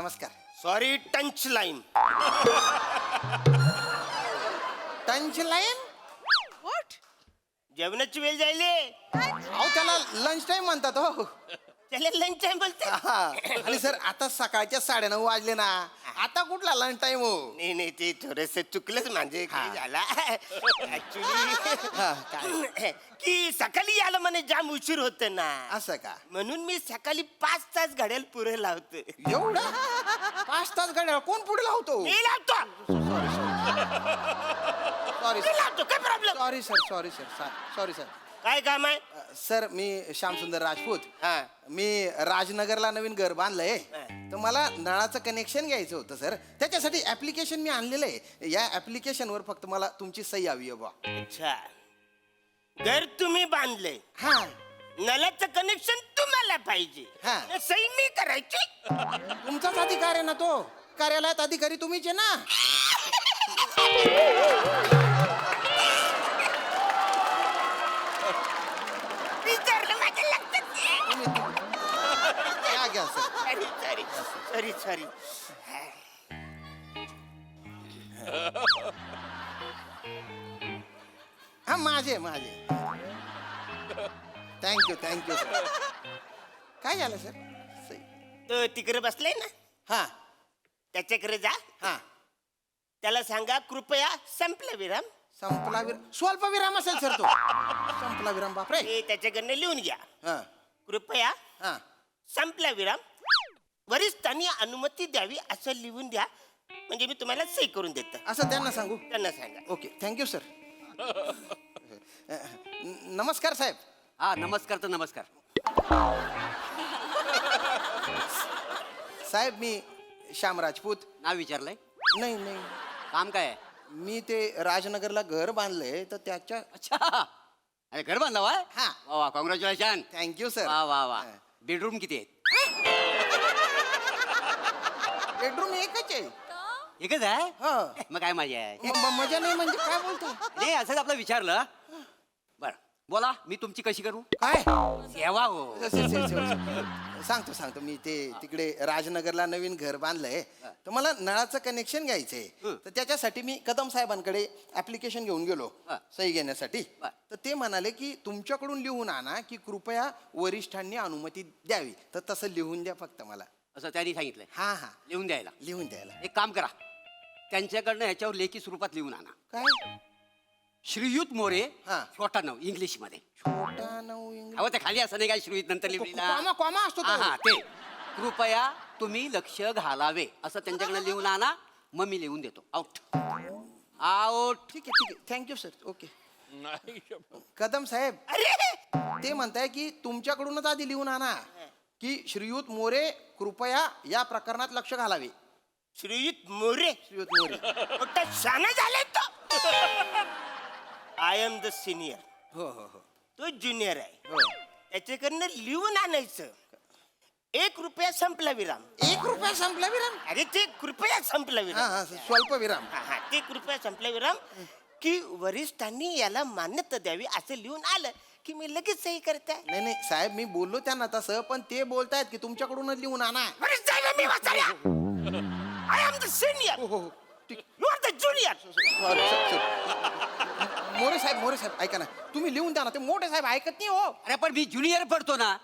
नमस्कार. सॉरी टंच लाईन. टंच लाईन. व्हॉट? जेवणाची वेळ जायले. अहो त्याला लंच टाइम म्हणतात हो. त्याला लंच टाइम बोलते. हा. आणि सर आता सकाळच्या 9:30 वाजले ना, आता कुठला लंच टाइम हो. नाही नाही ते थोडस चुकलंच म्हणजे हा. काय झाला ऍक्च्युली हा, काय? की सकाळी यायला म्हणे जाम उशीर होत ना, असं का? म्हणून मी सकाळी 5 तास घड्याल पुरे लावतो. एवढा 5 तास घड्याळ कोण पुढे लावतो? मी लावतो. सॉरी मी लावतो, काय problem? Sorry sir, sorry sir, sorry sir. काय काम आहे? सर मी श्यामसुंदर राजपूत. हा. मी राजनगरला नवीन घर बांधलंय, हा. तर मला नळाचं कनेक्शन घ्यायचं होतं सर. त्याच्यासाठी ऍप्लिकेशन मी आणलेलं आहे. या ऍप्लिकेशनवर फक्त मला तुमची सही हवी आहे बा. अच्छा, घर तुम्ही बांधले, हा. नलाचं कनेक्शन तुम्हाला पाहिजे, हा. आणि सही मी करायची. तुमचाच अधिकार आहे ना तो. कार्यालयात अधिकारी तुम्हीच आहे ना. विचारलं माझ्या लक्षात नाही. घ्या घ्या sir. Sorry sorry sorry sorry. हा माझे माझे. Thank you thank you sir. काय झालं सर? सही. तो तिकडे बसलाय ना, हा त्याच्याकडे जा. हा. त्याला सांगा कृपया संपला विराम. संपला विराम. स्वल्प विराम असेल सर तो. संपला विराम बापरे. हे त्याच्याकडनं लिहून घ्या. हा कृपया हा. संपला विराम, वरिष्ठांनी अनुमती द्यावी असं लिहून द्या, म्हणजे मी तुम्हाला सही करून देतो. असं त्यांना सांगू. त्यांना सांगा. Okay thank you sir. नमस्कार साहेब. हा नमस्कार तर नमस्कार. साहेब मी श्याम राजपूत. नाव विचारलंय? नाही नाही, काम काय आहे? मी ते राजनगरला घर बांधलंय तर त्याच्या. अच्छा, अरे घर बांधला वा? हा. वा वा, कॉंग्रॅच्युलेशन. Thank you sir. वा वा वा. बेडरूम किती आहेत? बेडरूम एकच आहे. एकच आहे? हो. मग काय मजा आहे? मजा नाही म्हणजे काय बोलतो? नाही असंच आपलं विचारलं. बर बोला, मी तुमची कशी करू? काय? सेवा हो. सांगतो सांगतो. मी ते तिकडे राजनगरला नवीन घर बांधलंय, तर मला नळाचं कनेक्शन घ्यायचंय. तर त्याच्यासाठी मी कदम साहेबांकडे ऍप्लिकेशन घेऊन गेलो सही घेण्यासाठी. तर ते म्हणाले की तुमच्याकडून लिहून आणा की कृपया वरिष्ठांनी अनुमती द्यावी. तर तसं लिहून द्या फक्त मला. असं त्यांनी सांगितलंय हा हा. लिहून द्यायला. लिहून द्यायला. एक काम करा, त्यांच्याकडनं ह्याच्यावर लेखी स्वरूपात लिहून आणा. काय? श्रीयुत मोरे, हा. छोटा नाव इंग्लिश मध्ये. छोटा नऊ इंग्लिश. अहो ते खाली असं नाही काय श्रीयुत नंतर लिहिलेला. कॉमा कॉमा असतो तो. हा ते कृपया तुम्ही लक्ष घालावे असं त्यांच्याकडे लिहून आणा, मग मी लिहून देतो. Out out. ठीक आहे ठीक आहे. Thank you sir. ओके. कदम साहेब अरे ते म्हणताय की तुमच्याकडूनच आधी लिहून आणा की श्रीयुत मोरे कृपया या प्रकरणात लक्ष घालावे. श्रीयुत मोरे श्रीयुत मोरे. मोठा शाना झालाय तो. आय एम द सिनियर, हो हो हो तो ज्युनियर आहे. हो. त्याच्याकडनं लिहून आणायचं. 1 रुपया संपला विराम. 1 रुपया संपला विराम. अरे ते कृपया संपला हा विराम. हा स्वल्प विराम. हा हा, ते कृपया संपला विराम की वरिष्ठांनी याला मान्यता द्यावी असं लिहून आलं की मी लगेच सही करताय. नाही नाही साहेब मी बोललो त्यांना तसं, पण ते बोलतायत की तुमच्याकडूनच लिहून आणा. वरिष्ठांना मी वाचाया. आय एम द सिनियर, हो हो हो. ठीक. You are the junior. Sorry, sir. More साहेब ऐका ना, तुम्ही लिहून द्या ना. ते मोठे साहेब ऐकत नाही हो. अरे पण मी ज्युनियर पडतो ना.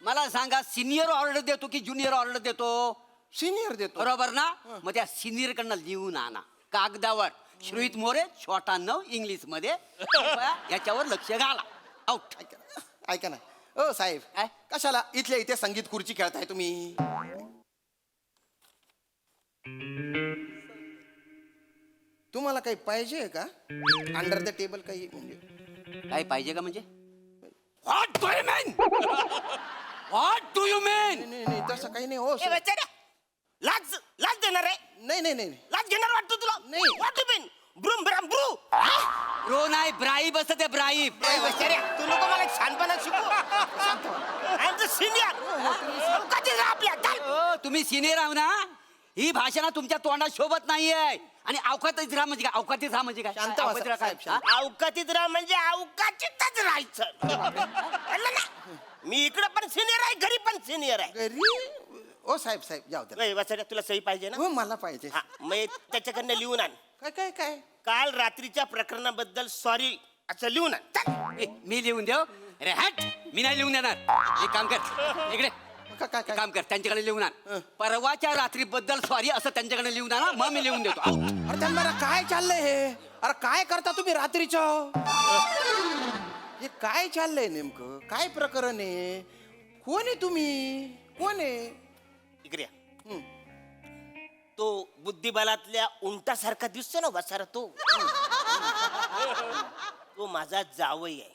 मला सांगा, सिनियर ऑर्डर देतो की ज्युनियर ऑर्डर देतो? सिनियर देतो. बरोबर ना? मग त्या सिनियर कडनं लिहून आणा कागदावर. श्रीयुत मोरे, छोटा नव इंग्लिश मध्ये, कृपया याच्यावर लक्ष घाला. आउट. ऐका ना ओ साहेब, काय? कशाला इथल्या इथे संगीत खुर्ची खेळताय तुम्ही? तुम्हाला काही पाहिजे का अंडर द टेबल? काही म्हणजे काय पाहिजे का म्हणजे? What do you mean? What do you mean? नाही नाही तसं काही नाही हो ए सर. बेचारा, लाज लाज देणार आहे? नाही नाही नाही लाज घेणार वाटतो तुला? नाही. What you mean? ब्रूम ब्राम ब्रू. ब्रो नाही, ब्राईब असतं ते, ब्राईब. ए बेचारा, तू नको मला छानपणा शिकू. I am the senior. कधी आपल्या चल. ओ, तुम्ही सिनियर आहो ना? ही भाषा ना तुमच्या तोंडात शोभत नाहीये. आणि अवकातीत राहा म्हणजे काय? अवकातीत राहा म्हणजे काय? शांत बसा, अवकातीत राहा काय? साहेब, शांत. हा? अवकातीत राहा म्हणजे अवकातीतच राहायचं. कळलं ना? मी इकडे पण सिनियर आहे, घरी पण सिनियर आहे. घरी ओ साहेब साहेब जाऊ दे. वसाऱ्या तुला सही पाहिजे ना? हो मला पाहिजे. हा मग त्याच्याकडनं लिहून आण. काय काय काय काल रात्रीच्या प्रकरणाबद्दल सॉरी असं लिहून आण. चल. ए, मी लिहून देऊ अरे हट मी नाही लिहून देणार एक काम कर इकडे काय काय एक काय काम कर त्यांच्याकडे लिहून आण परवाच्या रात्रीबद्दल सॉरी असं त्यांच्याकडे लिहून आणा मग मी लिहून देतो आऊ. अरे त्यांना काय चाललंय हे? अरे काय करता तुम्ही रात्रीचं? हे काय चाललंय नेमकं? काय प्रकरण आहे? कोण आहे तुम्ही? कोण आहे? इकडे या. हं. तो बुद्धिबलातल्या उंटासारखा दिसतो ना वसारा तो तो माझा जावई आहे.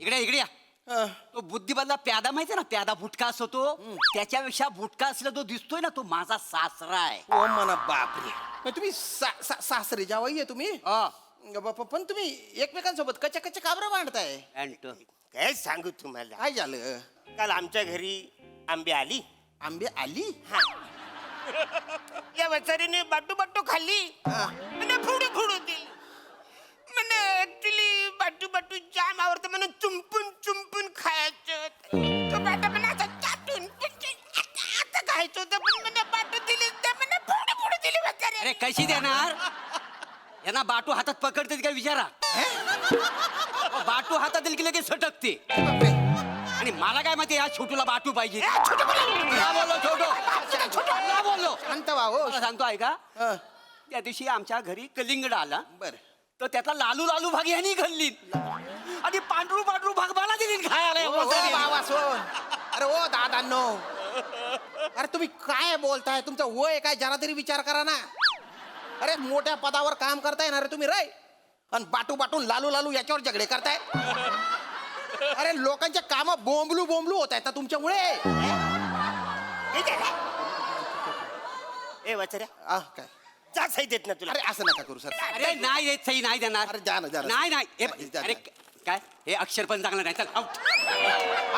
इकडे इकडे या अं, तो बुद्धिबलला प्यादा माहितीये ना प्यादा भुटका असतो तो त्याच्यापेक्षा भुटका असला तो दिसतोय ना तो माझा सासरा आहे ओ म्हणा बापरे. मग तुम्ही सासरे जावई आहे तुम्ही? हा. पण तुम्ही एकमेकांसोबत कच्च्या कच्च्या काबरा मांडताय? अँट. काय सांगू तुम्हाला. काय झालं? काल आमच्या घरी आंबे आली. आंबे आली? हा. या वसारीने बाटू बाटू खाल्ली. हा. મને ફૂડું ફૂડું दिली. મને ऍक्च्युली बाटू बाटू जाम आवडतं म्हणून चुंपून चुंपून खायचं. तो बाटा पण आता चाटून आता खायचं होतं पण મને बाटू दिली तर મને फूडू फूडू दिली वसारी. अरे कशी देणार यांना बाटू हातात पकडते काय विचारा बाटू हातात दिली की लगेच सटकते बापरे. आणि मला काय माहिती या छोटूला बाटू पाहिजे ना बोललो छोटू ना बोललो शांत व्हा हो. मला सांगतो ऐका हं, त्या दिवशी आमच्या घरी कलिंगड आला बरं. तर त्यातला लालू लालू भाग यांनी खाल्ली आणि पांढरू पांढरू भाग मला दिली खायला ओ, ओ, बाबा सोन. अरे ओ दादांनो, अरे तुम्ही काय बोलताय? तुमचं वय काय जरा तरी विचार करा ना. अरे मोठ्या पदावर काम करताय ना रे तुम्ही रे, आणि बाटू बाटून लालू लालू याच्यावर झगडे करताय. अरे लोकांचे काम बोंबलू बोंबलू होत आहेत ना तुमच्यामुळे. ए वसाऱ्या आ, काय? जा सही देत ना तुला. अरे असं नका करू सर. अरे नाही येत सही नाही देणार अरे जा ना, जा ना. नाही नाही हे जा, जा. अरे काय हे अक्षर पण चांगलं नाही चल आउट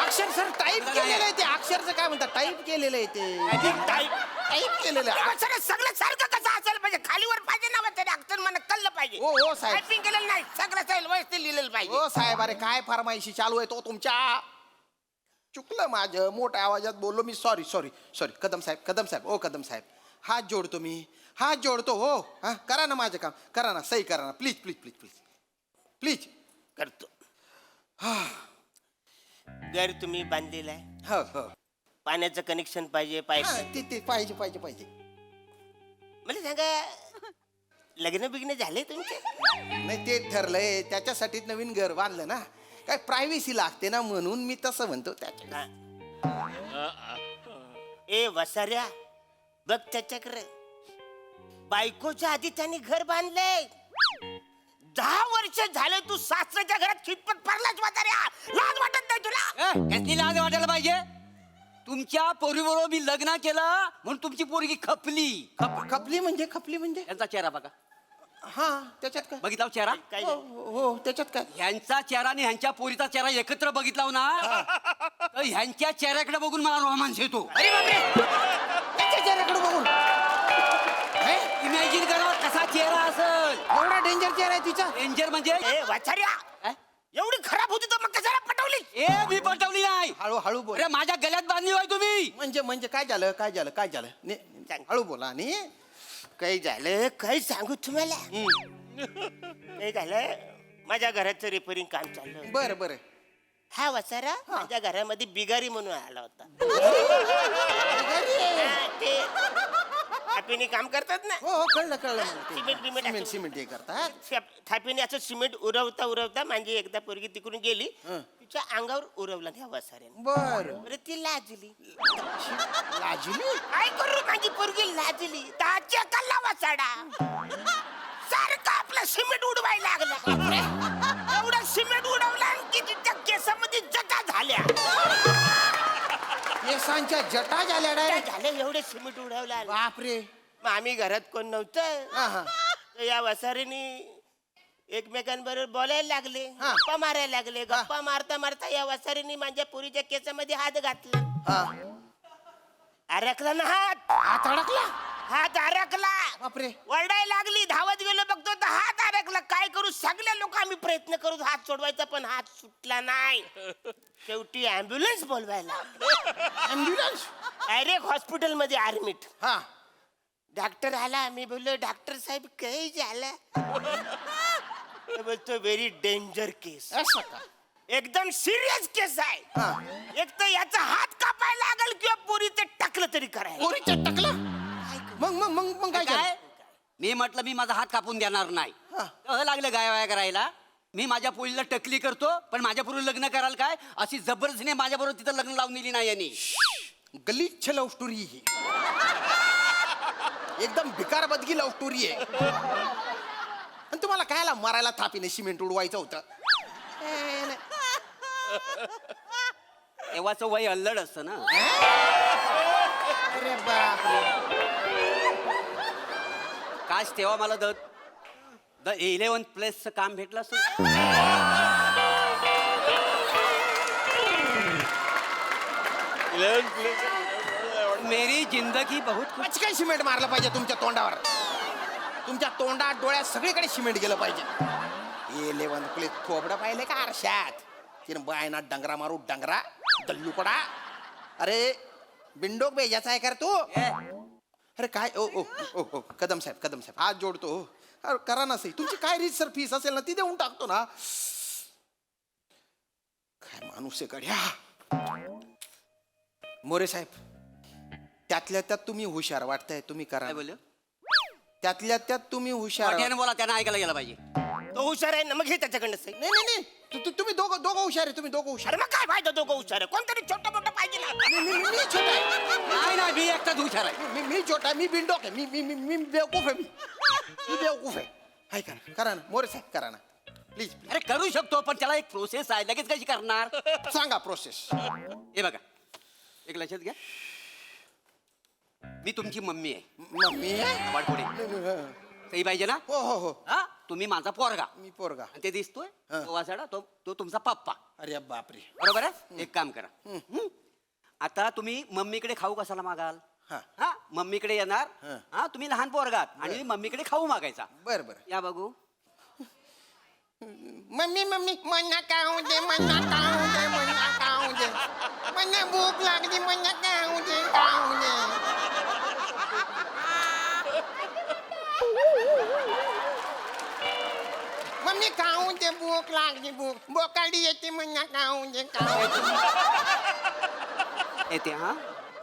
अक्षर सर टाईप केलेलं आहे ते. अक्षरचं काय म्हणतात? टाईप केलेलं आहे ते. टाईप केलेलं आहे. वसाऱ्या सगळं सारखं कसं असेल पाहिजे खालीवर पाहिजे ना वसाऱ्या अक्षर मला कळलं पाहिजे. ओ, ओ, साहेब. टायपिंग केलेलं नाही सगळं सगळं व्यवस्थित लिहिलेलं पाहिजे. हो साहेब, अरे काय फरमाईशी चालू आहे तो तुमच्या? चुकलं माझं, मोठ्या आवाजात बोललो मी. Sorry sorry sorry. कदम साहेब ओ कदम साहेब, हात जोडतो मी, हात जोडतो. हो हा, करा ना माझं काम, करा ना, सही करा ना please please please please please. करतो. घर तुम्ही बांधलेलं आहे. हो हो. पाण्याचं कनेक्शन पाहिजे पाईप. हा, ते पाहिजे पाहिजे पाहिजे. मला सांगा लग्न बिग्न झाले तुमचे? नाही ते ठरलंय, त्याच्यासाठी नवीन घर बांधलं ना, काय प्रायव्हसी लागते ना, म्हणून मी तसं म्हणतो त्याच्या. ए वसाऱ्या बघ त्याच्याकडे, बायकोच्या आधी त्यांनी घर बांधलंय. 10 वर्ष झाले तू सासऱ्याच्या घरात खितपत पडलाच वसाऱ्या. लाज वाटत नाही तुला? कसली लाज वाटायला पाहिजे तुमच्या पोरीबरोबर मी लग्न केलं म्हणून तुमची पोरगी खपली खपली म्हणजे यांचा चेहरा बघा हा, त्याच्यात काय? बघितला हो चेहरा काय हो हो, त्याच्यात काय? ह्यांचा चेहरा आणि ह्यांच्या पोरीचा चेहरा एकत्र बघितला ना तर ह्यांच्या चेहऱ्याकडे बघून मला रोमांस येतो अरे बापरे, त्याच्या चेहऱ्याकडे बघून इमॅजिन करा कसा चेहरा असेल. एवढा डेंजर चेहरा आहे तिचा? डेंजर म्हणजे ए वसाऱ्या अ? एवढी खराब होती तर मग कशाला पटवली? ए मी पटवली नाही हळू हळू बोल. अरे माझ्या गळ्यात बांधली होय तुम्ही म्हणजे काय झालं हळू बोला. आणि काही झालं काय सांगू तुम्हाला? काही झालं माझ्या घराचं रिपेअरिंग काम चाललं. बरं बरं. हा वसारा माझ्या घरामध्ये बिगारी म्हणून आला होता. हा, ते थापीने काम करतात ना. हो हो, कळलं मला ते. सिमेंट बिमेंट सिमेंट असं- सिमेंट हे करतात. थापीने असं सिमेंट उरवता म्हणजे एकदा पोरगी तिकडून गेली, हं. तिच्या अंगावर उरवला त्या वसाऱ्याने. बरं. बरं ती लाजली. लाजली? काय करू माझी पोरगी लाजली. दाच्या कल्ला वसाडा सारखं आपलं सिमेंट उडवायला लागला. एवढं सिमेंट उडवला की तिच्या केसामध्ये जटा झाल्या. केसांच्या जटा झाल्या त्या डायरेक्ट. झाल्या एवढे सिमेंट उडवला. बापरे. मग आम्ही घरात कोण नव्हतं. हा हा. तर या वसारीने एकमेकांबरोबर बोलायला लागले, हा. गप्पा मारायला लागले. गप्पा मारता मारता या वसारीने माझ्या पुरीच्या केसामध्ये हात घातला. हा. अडकला ना हात. हात अडकला? हात अडकला. बापरे. वरडायला लागली. धावत गेलो, बघतो तर हात अडकला. काय करू, सगळे लोक आम्ही प्रयत्न करू हात सोडवायचा, पण हात सुटला नाही. शेवटी अँब्युलन्स बोलवायला. ॲम्ब्युलन्स. डायरेक्ट हॉस्पिटल मध्ये ऍडमिट. हा. डॉक्टर आला. मी बोललो, डॉक्टर साहेब काही झालं? तो बोलतो, व्हेरी डेंजर केस. असं का? एकदम सिरियस केस आहे. हा. एक तर याचा हात कापायला लागल किंवा पोरीचं टाकलं तरी करायला. पोरीच्या टाकला. मग काय काय झालं? मी म्हटलं मी माझा हात कापून देणार नाही. हा. तेव्हा लागलं गायवाया करायला. मी माझ्या पोरीला टकली करतो, पण माझ्या पोरी लग्न कराल काय अशी जबरदस्तीने माझ्या बरोबर तिथं लग्न लावून दिली नाही यांनी. गलिच्छ लव्ह स्टोरी ही. एकदम भिकार बदगी लव्ह स्टोरी आहे. आणि तुम्हाला कायला मारायला थापीने सिमेंट उडवायचं होतं? तेव्हाचं वय अल्लड असतं ना. अरे बापरे. काश तेव्हा मला द 11+ काम भेटलं असतं. मेरी जिंदगी बहुत कुछ. पचकन सिमेंट मारलं पाहिजे तुमच्या तोंडावर. तुमच्या तोंडात डोळ्यात सगळीकडे सिमेंट गेलं पाहिजे. 11 थोबडं पाहिले का आरशात? तिने बायना डंगरा मारू डंगरा दल्लूकडा. अरे बिंडोक बेजाचा आहे कर तू. अरे काय ओ ओ ओ ओ कदम साहेब हात जोडतो. अरे करा ना सही. तुमची काय रीत सर फीस असेल ना ती देऊन टाकतो ना. काय माणूस आहे गड्या. मोरे साहेब, त्यातल्या त्यात तुम्ही हुशार वाटताय. तुम्ही करा. काय बोललो? त्यातल्या त्यात तुम्ही हुशार. मोठ्याने बोला, त्यांना ऐकायला गेला पाहिजे. तो हुशार आहे ना, मग हे त्याच्याकडनं सही. नाही तुम्ही दोघं हुशार आहे. तुम्ही दोघं हुशार अरे मग काय फायदा, दोघं हुशार आहे. कोणतरी छोटं मोठं पाहिजे ना. मी छोटा आहे. नाही मी एकटाच हुशार आहे. मी छोटा आहे. मी बिंडोक आहे. मी बेवकूफ आहे. मी बेवकूफ आहे. हाय करा ना मोरे साहेब, करा ना प्लीज. अरे करू शकतो, पण त्याला एक प्रोसेस आहे. लगेच कशी करणार? सांगा प्रोसेस. हे बघा, एक लक्षात घ्या. मी तुमची मम्मी आहे. मम्मी आहे? वाटपुढे सही पाहिजे ना? हो हा, तुम्ही माझा पोरगा. मी पोरगा. आणि ते दिसतोय हा. तो वासाडा, तो तुमचा पप्पा. अरे बापरे. बरोबर आहे. एक काम करा. आता तुम्ही मम्मीकडे खाऊ कशाला मागाल? हा. हा, मम्मीकडे येणार. हा. हा, तुम्ही लहान पोरगात आणि मम्मीकडे खाऊ मागायचा. बरं या बघू. मम्मी मन्ना खाऊ दे. मन्ना खाऊ दे. मन्ना भूक लागली. मन्ना खाऊ दे. मम्मी खाऊ दे. भूक लागली. बोकाडी येते. मन्ना खाऊ दे. येते. हा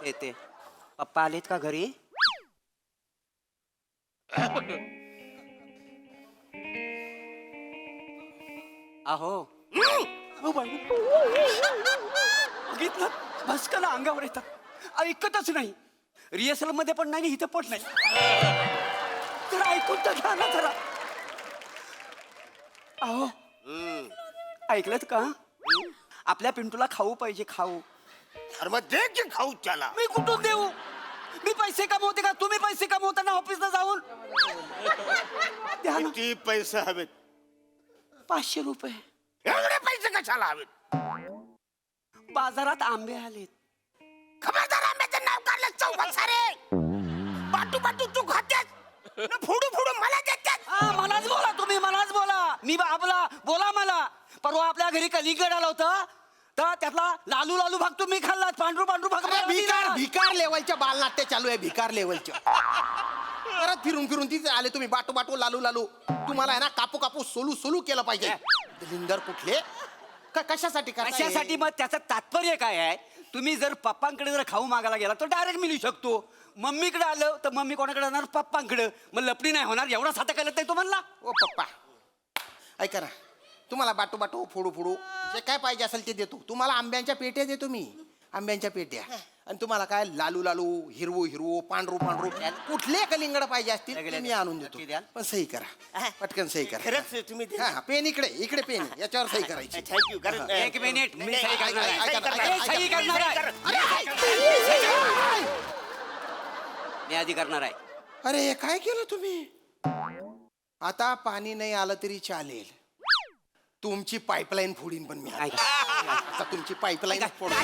येते. पप्पा आलेत का घरी? अहो बघितलं, भस्कन अंगावर येतात. ऐकतच नाही. रिहर्सल मध्ये पण नाही, इथं पण नाही. जरा ऐकून तर घ्या ना जरा. अहो ऐकलत का? आपल्या पिंटूला खाऊ पाहिजे. खाऊ. अरे मग दे की खाऊ त्याला. मी कुठून देऊ? मी पैसे कमवते का? तुम्ही पैसे कमवता ना ऑफिसला जाऊन? द्या ना. किती पैसे हवेत? 500 रुपये. एवढे पैसे कशाला हवेत? बाजारात आंबे आलेत. खबरदार, आंब्याचं नाव काढलं चौघात सारे. बाटू तू खात्यास न फोडू मला देतात. हा, मलाच बोला तुम्ही, मलाच बोला. मी बाबला बोला मला. परवा आपल्या घरी कलिंगड आला होता, तर त्यातला लालू भाग तुम्ही खाल्लात. पांढरू भाग मला दिला. भिकार लेवलच्या बालनाट्य चालू आहे. भिकार लेवलच्या. परत फिरून तिथे आले तुम्ही. बाटू लालू. तुम्हाला आहे ना कापू सोलू केलं पाहिजे. लिंगर कुठले कशासाठी कशासाठी? मग त्याचं तात्पर्य काय आहे? तुम्ही जर पप्पांकडे जर खाऊ मागायला गेला तर डायरेक्ट मिळू शकतो. मम्मीकडे आलं तर मम्मी कोणाकडे जाणार? पप्पांकडे. मग लपडी नाही होणार. एवढा साधा कळत नाही तो म्हणला. ओ पप्पा ऐका ना, तुम्हाला बाटू फोडू जे काय पाहिजे असेल ते देतो. तुम्हाला आंब्यांच्या पेट्या देतो मी. आंब्यांच्या पेट्या. आणि तुम्हाला काय लालू हिरवू पांढरू कुठले कलिंगड पाहिजे असतील ते मी आणून देतो. पण सही करा. पटकन सही करा. खरंच तुम्ही दे. हा, पेन इकडे पेन. याच्यावर सही करायची. थँक्यू. एक मिनिट, मी सही करणार आहे. ऐका ना, मी सही करणार आहे. अरे, मी आधी करणार आहे. अरे हे काय केलं तुम्ही? आता पाणी नाही आलं तरी चालेल. तुमची पाईपलाईन फोडीन पण मी. आता तुमची पाईपलाईन फोडून.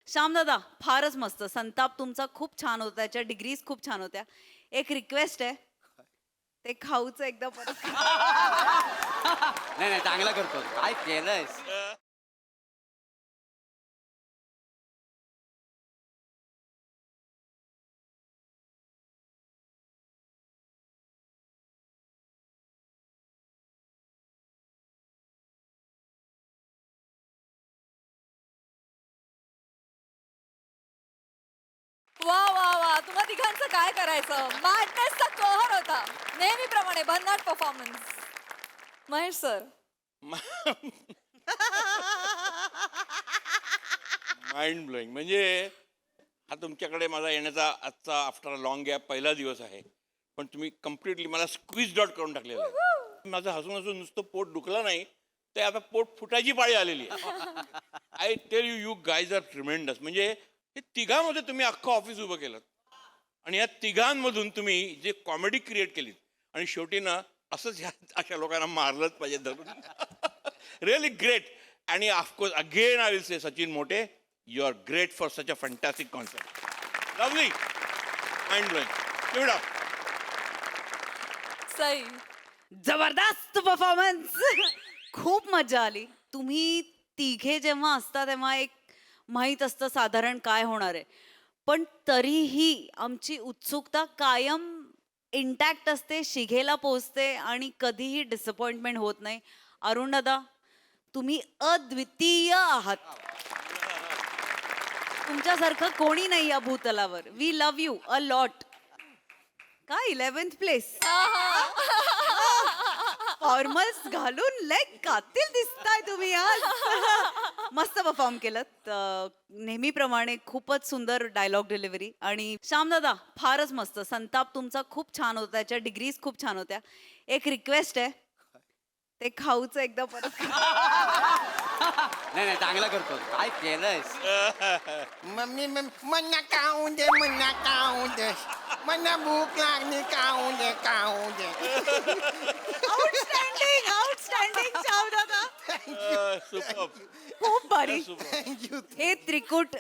श्याम दादा फारच मस्त. संताप तुमचा खूप छान होता, त्याच्या डिग्रीज खूप छान होत्या. एक रिक्वेस्ट आहे, ते खाऊचं एकदा परत. नाही नाही, चांगला करतो. काय केलंयस? वा वा वा, तुम्हा तिघांचं काय करायचं? मॅडनेसचा कहर होता नेहमीप्रमाणे. भन्नाट performance. Mahesh sir. Mind blowing. म्हणजे हा तुमच्याकडे माझा येण्याचा आजचा आफ्टर अ लॉंग गॅप पहिला दिवस आहे, पण तुम्ही कम्प्लिटली मला स्क्वीज आउट करून टाकलेलं आहे. माझं हसून हसून नुसतं पोट दुखलं नाही, ते आता पोट फुटायची पाळी आलेली आहे. I tell you, you guys are tremendous. म्हणजे हे तिघांमध्ये तुम्ही अख्खं ऑफिस उभं केलं आणि या तिघांमधून तुम्ही जे कॉमेडी क्रिएट केलीत आणि शेवटी ना असंच ह्या अशा लोकांना मारलंच पाहिजे धरून. Really great. आणि of course again I will say Sachin Mote, you are great for such a fantastic concept. Lovely. Mind blowing. Give it up. Sai. जबरदस्त परफॉर्मन्स. खूप मजा आली. तुम्ही तिघे जेव्हा असता तेव्हा एक माहीत असतं साधारण काय होणार आहे, पण तरीही आमची उत्सुकता कायम इंटॅक्ट असते, शिघेला पोचते आणि कधीही डिसअपॉइंटमेंट होत नाही. अरुण दादा, तुम्ही अद्वितीय आहात. तुमच्यासारखं कोणी नाही या भूतलावर. We love you a lot. काय 11th प्लेस. फॉर्मल्स घालून लेग कातील दिसताय तुम्ही आज. मस्त परफॉर्म केलं. नेहमीप्रमाणे खूपच सुंदर डायलॉग डिलिव्हरी. आणि श्याम दादा फारच मस्त. संताप तुमचा खूप छान होता, त्याच्या डिग्रीज खूप छान होत्या. एक रिक्वेस्ट आहे, ते खाऊचं एकदा परत. नाही नाही, चांगला करतो. काय केलंयस? मम्मी मन्ना खाऊ दे, मन्ना खाऊ दे, मन्ना भूक लागली, खाऊ दे, खाऊ दे. आउटस्टँडिंग आउटस्टँडिंग श्याम दादा. सुपर. खूप भारी. थँक्यू. हे त्रिकूट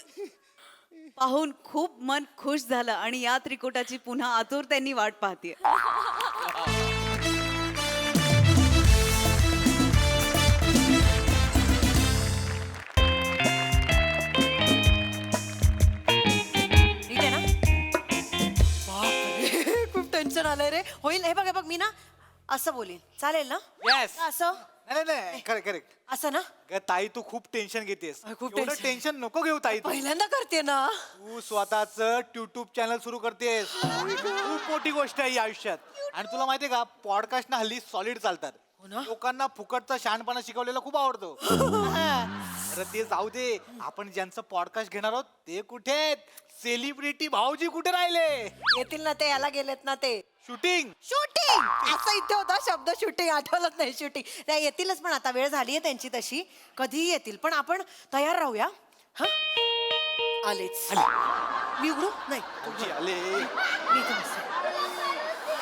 पाहून खूप मन खुश झालं आणि या त्रिकुटाची पुन्हा आतुरतेने वाट पाहतीये. ठीक आहे ना? बापरे, खूप टेन्शन आलंय रे. होईल हे बघ हे बघ, मी ना असं बोलीन, चालेल ना? Yes. असं नाही नाही करेक्ट करेक्ट. असं ना? ताई तू खूप टेन्शन घेतेस. खूप एवढं tension. टेन्शन नको घेऊ ताई. तू पहिल्यांदा करते ना. तू स्वतःच युट्यूब चॅनल सुरू करतेस. खूप मोठी गोष्ट आहे या आयुष्यात. आणि तुला माहितीये का, पॉडकास्ट ना हल्ली सॉलिड चालतात. ना? लोकांना फुकटचा शहाणपणा शिकवलेला खूप आवडतो. अरे ते जाऊ दे, आपण ज्यांचं पॉडकास्ट घेणार आहोत ते कुठे आहेत? सेलिब्रिटी भाऊजी कुठे राहिले? येतील ना ते, याला गेलेत ना ते. शूटिंग. शूटिंग असं इथे होता शब्द, शूटिंग आठवलंच नाही. शूटिंग त्या येतीलच, पण आता वेळ झाली आहे त्यांची तशी. कधीही येतील, पण आपण तयार राहूया. हा, आलेच. मी उघडू नाही. भाऊजी आले. मी इथे बसते.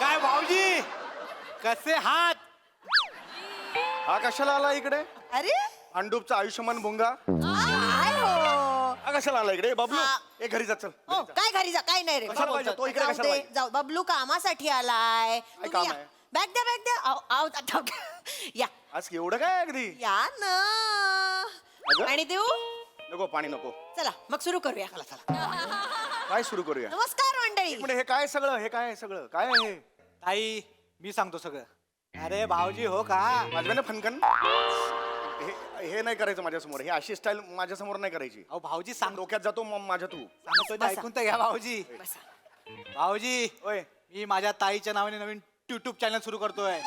काय भाऊजी कसे हात? हा कशाला आला इकडे? अरे अंडूपचा आयुष्यमान भोंगा काय हो? हा कशाला आला इकडे? बाबलू हा. ए घरी जा चल. हो, काय घरी जा, काय नाही रे. कशाला पाहिजे? तो इकडे जाऊ कशाला दे, पाहिजे? जाऊ. बबलू कामासाठी आलाय. तुम्ही काम या. आहे? बॅग द्या, बॅग द्या. आव, आव, आता या आज एवढं काय अगदी? या ना. अगं? आणि देऊ. नको पाणी नको. चला मग सुरू करूया. चला चला. काय सुरू करूया? नमस्कार मंडळी. एक मिनिट, हे काय सगळं? हे काय सगळं? काय आहे हे? ताई मी सांगतो सगळं. अरे भाऊजी हो का? माझ्याने फनकन हे नाही करायचं माझ्यासमोर. हे अशी स्टाईल माझ्यासमोर नाही करायची. अहो भाऊजी सांग. डोक्यात जातो माझ्या तू. सांगतोय ते बसा. ऐकून तर घ्या भाऊजी. बसा. भाऊजी ओय मी माझ्या ताईच्या नावाने नवीन युट्यूब चॅनल सुरू करतोय.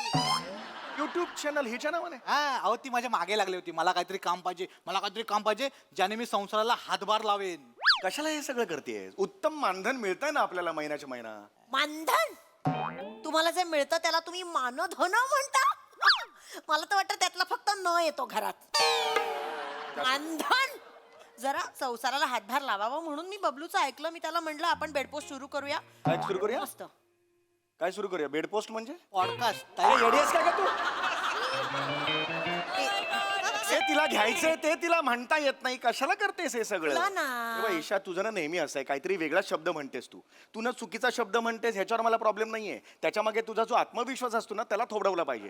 युट्यूब चॅनल हिच्या नावाने? हा अहो ती माझ्या मागे लागली होती. मला काहीतरी काम पाहिजे, मला काहीतरी काम पाहिजे ज्याने मी संसाराला हातभार लावेन. कशाला हे सगळं करतेय? उत्तम मानधन मिळतंय ना आपल्याला महिन्याच्या महिना. मानधन तुम्हाला जे मिळतं त्याला तुम्ही मानधन म्हणता? मला तर वाटतं त्यातला फक्त न येतो घरात. मानधन जरा संसाराला हातभार लावावा म्हणून मी बबलूचं ऐकलं. मी त्याला म्हटलं आपण बेडपोस्ट सुरू करूया. काय सुरू करूया? मस्त. काय सुरू करूया? बेडपोस्ट म्हणजे? पॉडकास्ट काय येडी आहेस काय का तू? ते तिला घ्यायचंय ते तिला म्हणता येत नाही कशाला करतेस हे सगळं तुला ना. तेव्हा ईशा तुझं ना नेहमी असं आहे काहीतरी वेगळा शब्द म्हणतेस तू ना चुकीचा शब्द म्हणतेस ह्याच्यावर मला प्रॉब्लेम नाहीये त्याच्या मागे तुझा जो आत्मविश्वास असतो ना त्याला थोडवला पाहिजे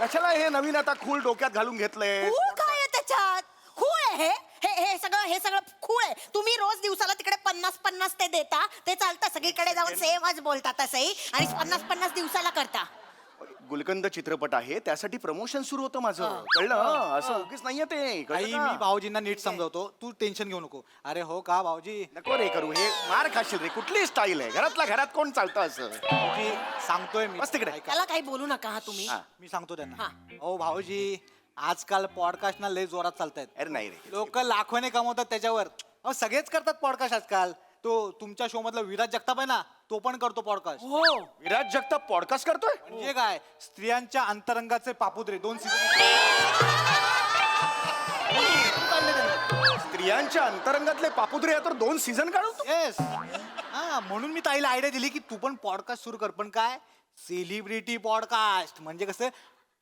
कशाला हे नवीन आता खूळ डोक्यात घालून घेतलंय खूळ काय आहे त्याच्यात खूळ आहे हे सगळं खूळ आहे तुम्ही रोज दिवसाला तिकडे 50 ते देता ते चालतं सगळीकडे जाऊन सेमच बोलता तसंही आणि 50 दिवसाला करता गुलकंद चित्रपट आहे त्यासाठी प्रमोशन सुरू होतं माझं कळलं असं उगीच नाहीये ते कळलं आई का? मी भाऊजींना नीट समजावतो तू टेन्शन घेऊ नको अरे हो का भाऊजी नको रे करू हे मार खाशील रे कुठली स्टाईल आहे घरातल्या घरात कोण चालतं असं भाऊजी सांगतोय मी बस तिकडे. ऐका. त्याला काही बोलू नका हा तुम्ही हा. मी सांगतो त्यांना हा. हो भाऊजी आजकाल पॉडकास्ट ना लय जोरात चालतायत अरे नाही रे लोक लाखोने कमवतात त्याच्यावर अहो सगळेच करतात पॉडकास्ट आजकाल तो तुमच्या शो मधला विराज जगताप आहे ना तो पण करतो पॉडकास्ट हो विराज जगताप पॉडकास्ट करतोय म्हणजे काय स्त्रियांच्या अंतरंगाचे पापुद्रे 2 स्त्रियांच्या अंतरंगातले पापुद्रे तर 2 सीझन काढतो येस हा म्हणून मी ताईला आयडिया दिली की तू पण पॉडकास्ट सुरू कर पण काय सेलिब्रिटी पॉडकास्ट म्हणजे कसं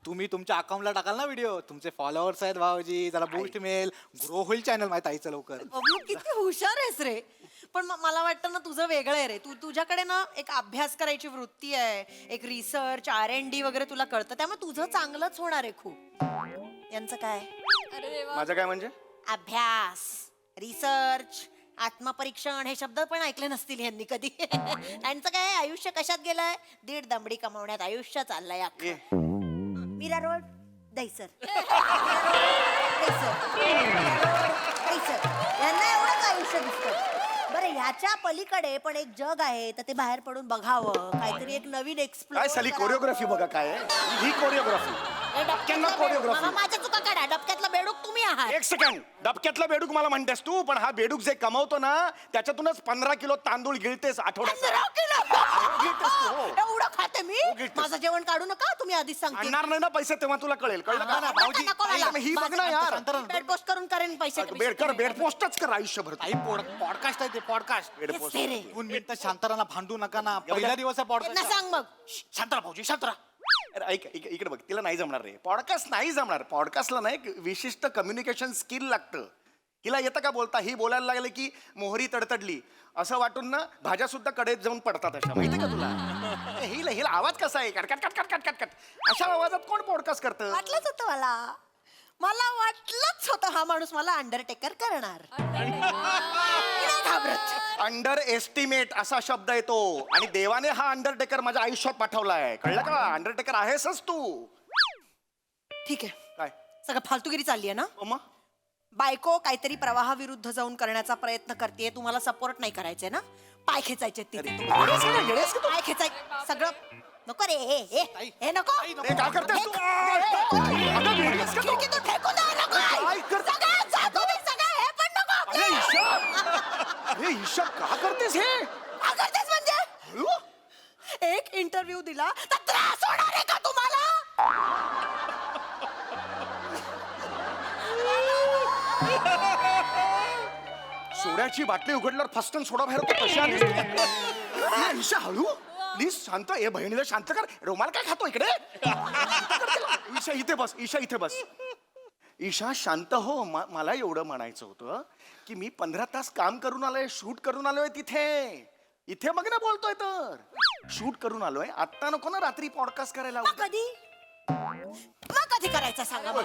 तुम्ही तुमच्या अकाउंटला टाकाल ना व्हिडिओ तुमचे फॉलोअर्स आहेत भाऊजी जरा बूस्ट मिळेल ग्रो होईल चॅनल माझ्या ताईचं लवकर बबलू किती हुशार आहेस रे पण मला वाटतं ना तुझं वेगळं आहे रे तुझ्याकडे ना एक अभ्यास करायची वृत्ती आहे एक रिसर्च R&D वगैरे तुला कळतं त्यामुळे तुझं चांगलंच होणार आहे खूप यांचं काय माझं काय म्हणजे अभ्यास रिसर्च आत्मपरीक्षण हे शब्द पण ऐकले नसतील यांनी कधी त्यांचं काय आयुष्य कशात गेलंय 1.5 दमडी कमावण्यात आयुष्य चाललंय अख्खं. मीरा रोड दहीसर यांना एवढंच आयुष्य दिसतं बरं ह्याच्या पलीकडे पण एक जग आहे तर ते बाहेर पडून बघावं काहीतरी एक नवीन एक्सप्लोर काय साली कोरिओग्राफी बघा काय आहे? ही कोरिओग्राफी डबक्यांना कोरिओग्राफी माझ्या चुका काढा डबक्यातला बेडूक तुम्ही आहात एक सेकंड डबक्यातला बेडूक मला म्हणतेस तू पण हा बेडूक जे कमावतो ना त्याच्यातूनच 15 किलो तांदूळ गिळतेस आठवड्यात 15 किलो एवढं खाते मी गिळतेस. माझं जेवण काढू नका तुम्ही आधीच सांगते आणणार नाही ना पैसे तेव्हा तुला कळेल कळलं का नको, भाऊजी नको मला. आई, ही बघ ना यार बेड पोस्ट करून करेन पैसे बेड कर बेड पोस्टच कर आयुष्यभर ताई पॉडकास्ट आहे ते पॉडकास्ट बेड तेच पोस्ट ते रे. 2 मिनिटं शांताराला भांडू नका ना पहिला दिवस आहे त्यांना पॉडकास्ट सांग मग शांतरा भाऊजी शांतरा अरे ऐक इकडे बघ तिला नाही जमणार रे पॉडकास्ट नाही जमणार पॉडकास्टला ना एक विशिष्ट कम्युनिकेशन स्किल लागतं हिला येतं का बोलता ही बोलायला लागले की मोहरी तडतडली असं वाटून ना भाज्या सुद्धा कडेत जाऊन पडतात अशा माहिती का तुला हिला हिला आवाज कसा आहे कटकट कटकट कटकट कट अशा आवाजात कोण पॉडकास्ट करतं वाटलंच होतं मला वाटलंच होतं हा माणूस मला अंडरटेकर करणार मी नाही घाबरत अंडर एस्टिमेट असा शब्द येतो आणि देवाने हा अंडरटेकर माझ्या आयुष्यात पाठवलाय कळलं का अंडरटेकर आहेसच तू ठीक आहे काय सगळं फालतूगिरी चालली आहे ना मग बायको काहीतरी प्रवाहाविरुद्ध जाऊन करण्याचा प्रयत्न करते तुम्हाला सपोर्ट नाही करायचंय ना पाय खेचायचे तिथे पाय खेचाय सगळं नको रे हे नको हे काय करतेस तू? अगं, वेडीस का तू? खिडकीतून फेकून द्या, नको. काय करते? सगळं जातो मी, सगळं हे पण नको. अरे ईशा अरे ईशा का करतेस हे का करतेस म्हणजे हळू? एक इंटरव्ह्यू दिला तर त्रास होणार आहे का तुम्हाला सोड्याची बाटली उघडल्यावर फस्टन सोडा बाहेर होतो कशी आलीस तू? अरे, ईशा हळू प्लीज शांत ए बहिणीला शांत कर रुमाल काय खातो इकडे ईशा इथे बस ईशा इथे बस ईशा शांत हो मला एवढं म्हणायचं होतं की मी 15 तास काम करून आलोय शूट करून आलोय तिथे इथे मग ना बोलतोय तर शूट करून आलोय आत्ता नको ना रात्री पॉडकास्ट करायला मग कधी करायचा सांगा मला.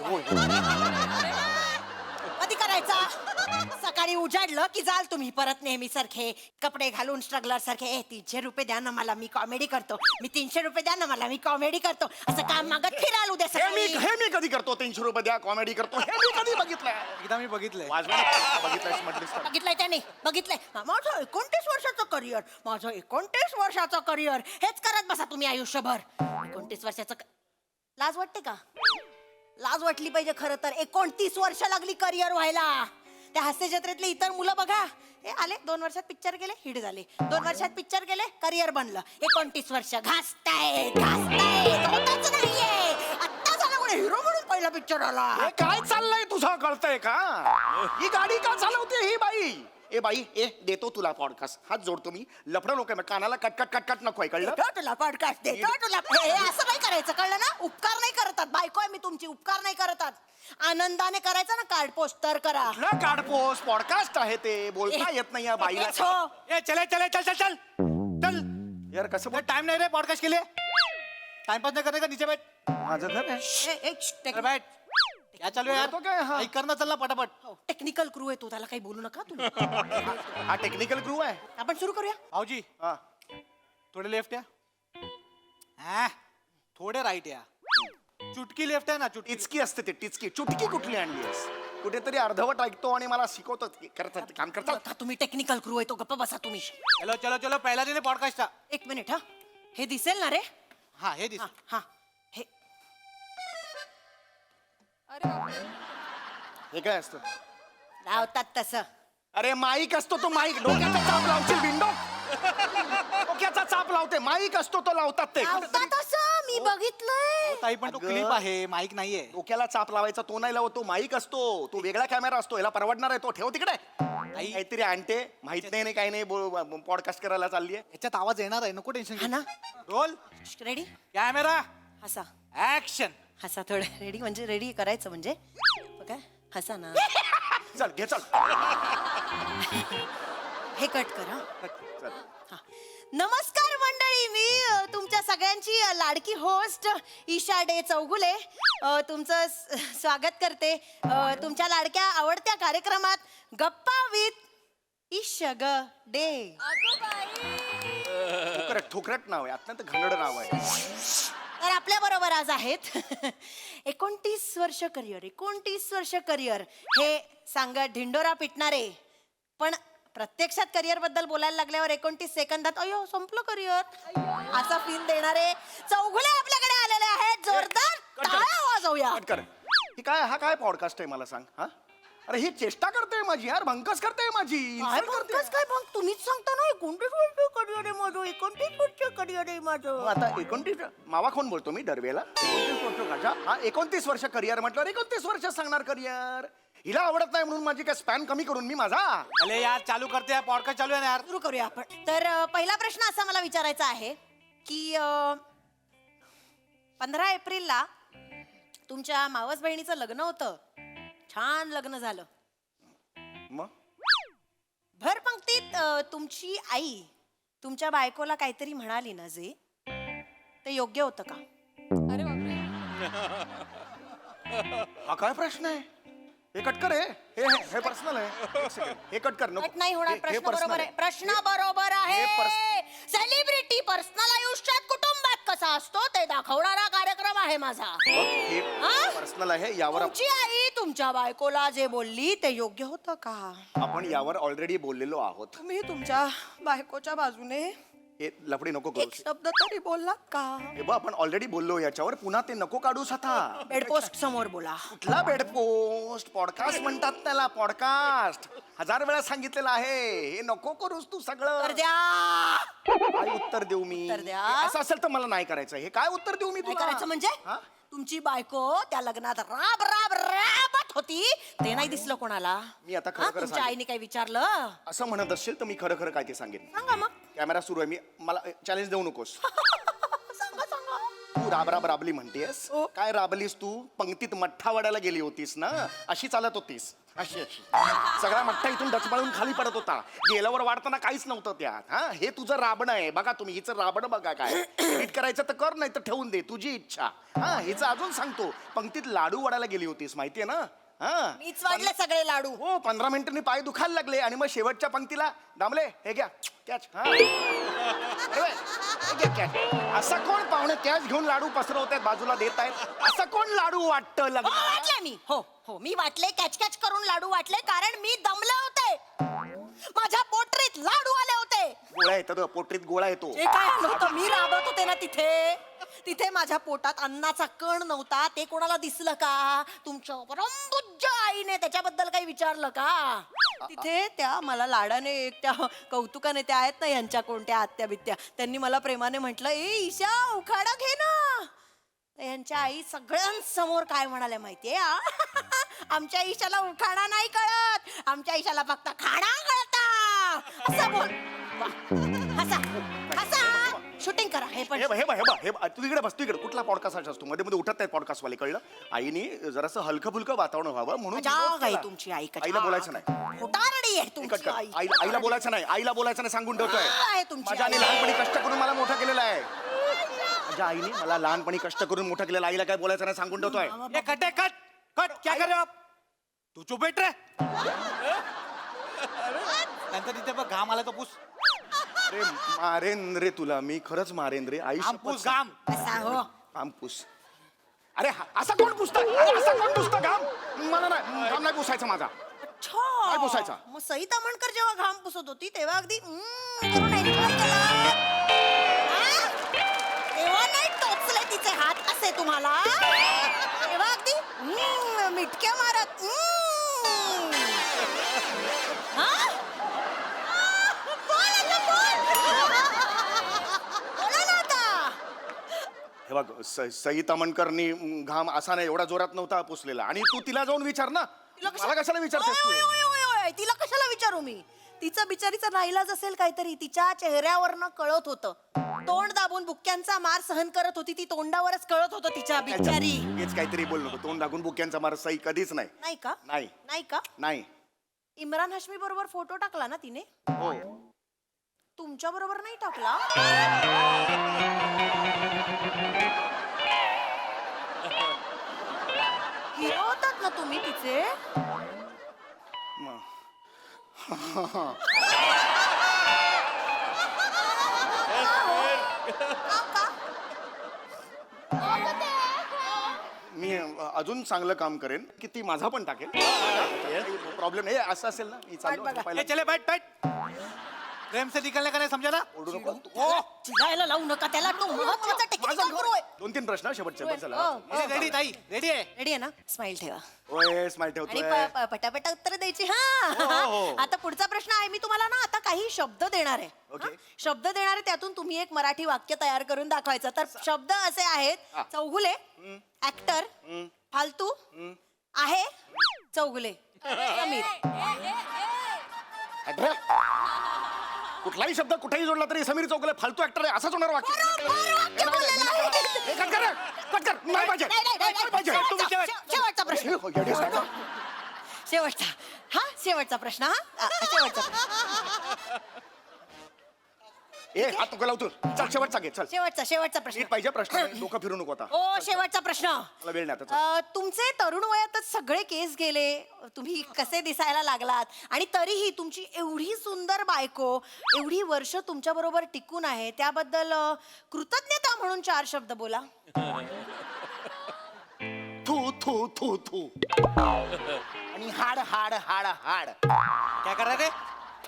कधी करायचा सकाळी उजाडलं की जाल तुम्ही परत नेहमी सारखे कपडे घालून स्ट्रगलर सारखे 300 रुपये द्या ना मला मी कॉमेडी करतो मी 300 रुपये द्या ना मला मी कॉमेडी करतो असं काम मागत फिराल उद्या सकाळी हे मी कधी करतो 300 रुपये द्या कॉमेडी करतो हे मी कधी बघितलंय एकदा मी बघितलंय बघितलंय म्हटलीस तर. बघितलंय त्याने बघितलंय माझं 29 वर्षाचं करिअर माझं 29 वर्षाचं करिअर हेच करत बसा तुम्ही आयुष्यभर 29 वर्षाचं लाज वाटते का लाज वाटली पाहिजे खरं तर 29 वर्ष लागली करिअर व्हायला त्या हास्य जत्रेतले इतर मुलं बघा हे आले 2 वर्षात पिक्चर गेले हिट झाले 2 वर्षात पिक्चर गेले करिअर बनलं 29 वर्ष घासतायत होतच नाहीये आत्ता झाला कोणी हिरो म्हणून पहिला पिक्चर आला हे काय चाललंय तुझं कळतंय का ही गाडी का चालवते ही बाई ए बाई ए देतो तुला पॉडकास्ट हात जोडतो मी लफडं लोक आहे कानाला कट कट कट कट नको आहे कळलं देतो तुला पॉडकास्ट देतो तुला हे असं नाही करायचं कळलं ना उपकार नाही करतात बायको आहे मी तुमची उपकार नाही करतात आनंदाने करायचं ना कार्ड पोस्ट तर करा कुठलं काढपोस पॉडकास्ट आहे ते बोलता येत नाही या बाईला हेच हो. ए चले चले चल चल चल चल यार कसं बोल टाइम नाही रे पॉडकास्ट के लिए टाइमपास नहीं करने का नीचे बैठ माझं घर आहे अरे बैठ क्या चालू है यार बोलतो काय हा? ऐक करना चल ना पटापट टेक्निकल क्रू आहे तो त्याला काही बोलू नका तुम्ही हा टेक्निकल क्रू आहे आपण सुरू करूया भाऊजी हा थोड़े लेफ्ट या हाँ, थोड़े राइट या चुटकी लेफ्ट आहे ना चुटकी टिचकी असते ते टिचकी चुटकी कुठली आणलीस कुठेतरी अर्धवट ऐकतो आणि मला शिकवतो करतात काम करतात का तुम्ही टेक्निकल क्रू आहे तो गप्पा बसा तुम्ही चलो चलो चलो पहला दिन पॉडकास्ट था एक मिनिट हा हे दिसेल ना रे हाँ हे दिस हा हा हे हे काय असतं लावतात तसं अरे माईक असतो तो माईक डोक्याचा चाप लावशील बिंडो डोक्याचा चाप लावते माईक असतो तो लावतात ते लावतात असं मी बघितलंय ताई पण तो अगं. क्लिप आहे माईक नाहीये डोक्याला चाप लावायचा तो नाही लावतो माईक असतो तो वेगळा कॅमेरा असतो याला परवडणार आहे तो ठेव तिकडे काहीतरी आणते माहित नाही नाही काही नाही पॉडकास्ट करायला चालली आहे याच्यात आवाज येणार आहे नको टेन्शन हा ना रोल रेडी कॅमेरा हसा ऍक्शन हसा थोडं रेडी म्हणजे रेडी करायचं म्हणजे काय हसा ना चल घे चल हे कट कर हा. चल हा. नमस्कार मंडळी मी तुमच्या सगळ्यांची लाडकी होस्ट ईशा डे चौगुले तुमचं स्वागत करते तुमच्या लाडक्या आवडत्या कार्यक्रमात गप्पा विथ ईशा ग डे ठोकरट नाव आहे अत्यंत घनड नाव आहे तर आपल्या बरोबर आज आहेत 29 वर्ष करिअर हे सांगत ढिंडोरा पिटणारे पण प्रत्यक्षात करिअर बद्दल बोलायला लागल्यावर 29 सेकंदात अयो संपलं करिअर असा फील देणारे चौघुले आपल्याकडे आलेले आहेत जोरदार टाळ्या वाजवूया कट कर हा काय पॉडकास्ट आहे मला सांग हा अरे ही चेष्टा करते माझी यार भंकस करते माझी काय insult करते. भंकस काय भंक तुम्हीच सांगता ना 29 वर्ष करिअर आहे माझं 29 वर्ष करिअर आहे मग माझं आता 29 मावा कोण बोलतो मी दरवेळेला 29 वर्ष माझ्या हा 29 वर्ष करिअर म्हटलं 29 वर्ष सांगणार करिअर हिला आवडत नाही म्हणून माझी काय स्पॅन कमी करून मी माझा अरे यार चालू करते हैं पॉडकास्ट चालू है ना यार सुरू करूया आपण तर पहिला प्रश्न असा मला विचारायचा आहे की 15 एप्रिलला तुमच्या मावस बहिणीचं लग्न होतं छान लग्न झालं मग भर पंक्तीत तुमची आई तुमच्या बायकोला काहीतरी म्हणाली ना जे ते योग्य होतं का हा काय प्रश्न आहे हे कट कर हे पर्सनल आहे एक second. हे कट कर नको कट नाही होणार हे प्रश्न personal बरोबर आहे प्रश्न बरोबर आहे हे सेलिब्रिटी पर्सनल आयुष्यात कुटुंबात कसा असतो ते दाखवणारा कार्यक्रम आहे माझा हे हा? पर्सनल आहे यावर तुमची आई तुमच्या बायकोला जे बोलली ते योग्य होतं का आपण यावर ऑलरेडी बोललेलो आहोत तुम्ही तुमच्या बायकोच्या बाजूने हे लफडी नको करू एक शब्द तरी बोललात का हे बघ आपण ऑलरेडी बोललो याच्यावर पुन्हा ते नको काढूस आता बेडपोस्ट समोर बोला कुठला बेडपोस्ट पॉडकास्ट म्हणतात त्याला पॉडकास्ट 1000 वेळा सांगितलेलं आहे हे नको करूस तू सगळं तर द्या काय उत्तर देऊ मी उत्तर द्या. हे असं असेल तर मला नाही करायचं हे काय उत्तर देऊ मी काय तुला करायचं म्हणजे हा? तुमची बायको त्या लग्नात राब राब राबत होती ते नाही दिसलं कोणाला मी आता हा, खरं खरं तुमच्या सांगेन. आईने काही विचारलं असं म्हणत असेल तर मी खरं खरं काय ते सांगेन सांगा मग कॅमेरा सुरू आहे मी मला चॅलेंज देऊ नकोस सांगा सांगा तू राब राब राबली म्हणतेस हो. काय राबलीस तू पंक्तीत मठ्ठा वाढायला गेली होतीस ना अशी चालत होतीस अशी अशी सगळा मठ्ठा इथून डचमळून खाली पडत होता गेल्यावर वाढताना काहीच नव्हतं त्यात हा हे तुझं राबणं आहे बघा तुम्ही हिचं राबणं बघा काय एडिट करायचं तर कर नाही तर ठेवून दे तुझी इच्छा हा हिचं अजून सांगतो पंक्तीत लाडू वाढायला गेली होतीस माहितीये ना हा मीच वाढले सगळे लाडू हो 15 मिनिटांनी पाय दुखायला लागले आणि मग शेवटच्या पंक्तीला दामले हे घ्या कॅच हा अरे वा, हे घ्या कॅच असं कोण पाहुणे कॅच घेऊन लाडू पसरवतायत बाजूला देत आहेत असं कोण लाडू वाटतं हो लग्न वाटले मी हो हो मी वाटले कॅच कॅच करून लाडू वाटले कारण मी दमले होते माझ्या पोटरीत लाडू आले होते गोळा येतो पोटरीत गोळा येतो जे काय नव्हतं मी राबत होते ना तिथे माझ्या पोटात अन्नाचा कण नव्हता ते कोणाला दिसलं का तुमच्या परमपूज्य आईने त्याच्याबद्दल काही विचारलं का तिथे त्या मला लाडाने त्या कौतुकाने त्या आहेत ना यांच्या कोणत्या आत्या बित्या त्यांनी मला प्रेमाने म्हटलं ए ईशा उखाडा घे ना तर यांच्या आई सगळ्यांसमोर काय म्हणाल्या माहितीये आमच्या ईशाला उखाणा नाही कळत आमच्या ईशाला फक्त खाणा कळता असा बोल वा. हसा हसा शूटिंग करा हे पण हे बघ, तू इकडे बस, तू इकडे. कुठला पॉडकास्ट असतो मध्ये मध्ये उठत नाही पॉडकास्ट वाले, कळलं? आईनी जरासं हलकं फुलकं वातावरण व्हावं म्हणून जाग आहे तुमची आई का आईला बोलायचं नाही. खोटारडी आहे कट तुमची कर. आई आईला बोलायचं नाही, आईला बोलायचं नाही सांगून ठेवतोय. आहे तुमची माझ्या आईने आई. लहानपणी कष्ट करून मला मोठं केलेलं आहे. माझ्या आईने मला लहानपणी कष्ट करून मोठं केलेलं, आईला काय बोलायचं नाही सांगून ठेवतोय. ये कट है, कट कट क्या कर रहे हो आप? तू चुप बैठ रे. नंतर तिथे बघ घाम आला तो पुस. अरे मारेन रे तुला मी, खरंच मारेन रे. आई घाम पुस घाम. असा हो घाम पुस. अरे असा कोण पुसतं? अरे असा कोण पुसतं घाम? मला नाही, घाम नाही पुसायचा माझा. काय पुसायचा? मग सई तामणकर जेव्हा घाम पुसत होती तेव्हा अगदी करून enjoy केला. हा? तेव्हा नाही टोचले तिचे हात असे तुम्हाला, तेव्हा अगदी मिटक्या मारत हा? बोल आता, बोल. बोला ना आता. हे बघ सई तामणकरनी घाम असा नाही, एवढा जोरात नव्हता पुसलेला. आणि तू तिला जाऊन विचार ना. मला कशाला विचारतेस तू? ओय, ओय, ओय, ओय, तिला कशाला विचारू मी? तिचा बिचारीचा नाईलाज असेल काहीतरी, तिच्या चेहऱ्यावरनं कळत होतं. तोंड दाबून बुक्क्यांचा मार सहन करत होती ती, तोंडावरच कळत होतं तिच्या बिचारी. हेच काहीतरी बोल नको. तोंड दाखवून बुक्यांचा मार सई कधीच नाही. नाही का? नाही. नाही का? नाही. इम्रान हाशमी बरोबर फोटो टाकला ना तिने? हो. तुमच्या बरोबर नाही टाकला? हिरो होतात ना तुम्ही तिचे? मी अजून चांगलं काम करेन की ती माझा पण टाकेल. प्रॉब्लेम हे असं असेल ना, मी चाललो बघा. पहिला. ये चले बैठ बैठ. प्रेम से निकलने का नहीं समझा ना? ओरडू नको. चिडायला लावू नका त्याला, तो महत्वाचा टेक्निकल गुरु आहे. 2-3 प्रश्न शेवटचे बस झाला. रेडी ताई रेडी आहे. रेडी आहे ना? स्माइल ठेवा ओए स्माइल आणि ठेवतोय. पटापटा उत्तर द्यायची. हा आता पुढचा प्रश्न आहे, मी तुम्हाला ना आता काही शब्द देणार आहे. ओके. हा? शब्द देणार आहे, त्यातून तुम्ही एक मराठी वाक्य तयार करून दाखवायचं. तर शब्द असे आहेत: चौगुले, ऍक्टर, फालतू, आहे, चौगुले, समीर. अरे, कुठलाही शब्द कुठेही जोडला तरी समीर चौगुले फालतू ऍक्टर आहे असंच होणार वाक्य. वाक्य बोललेलं आहे. हे कट कर, कट कर. नाही पाहिजे. नाही पाहिजे. शेवटचा प्रश्न. येडे सारखा. शेवटचा. हा शेवटचा प्रश्न. हा शेवटचा प्रश्न. ए हात नको लावतो. चल शेवटचा घे चल. शेवटचा प्रश्न. नीट पाहिजे प्रश्न. डोकं फिरू नको आता. ओ शेवटचा प्रश्न. मला वेळ नाही आता. चल. तुमचे तरुण वयातच सगळे केस गेले, तुम्ही कसे दिसायला लागलात, आणि तरीही तुमची एवढी सुंदर बायको एवढी वर्ष तुमच्या बरोबर टिकून आहे, त्याबद्दल कृतज्ञता म्हणून 4 शब्द बोला. थू थू थू थू. आणि हाड हाड हाड हाड. क्या कर रहे थे?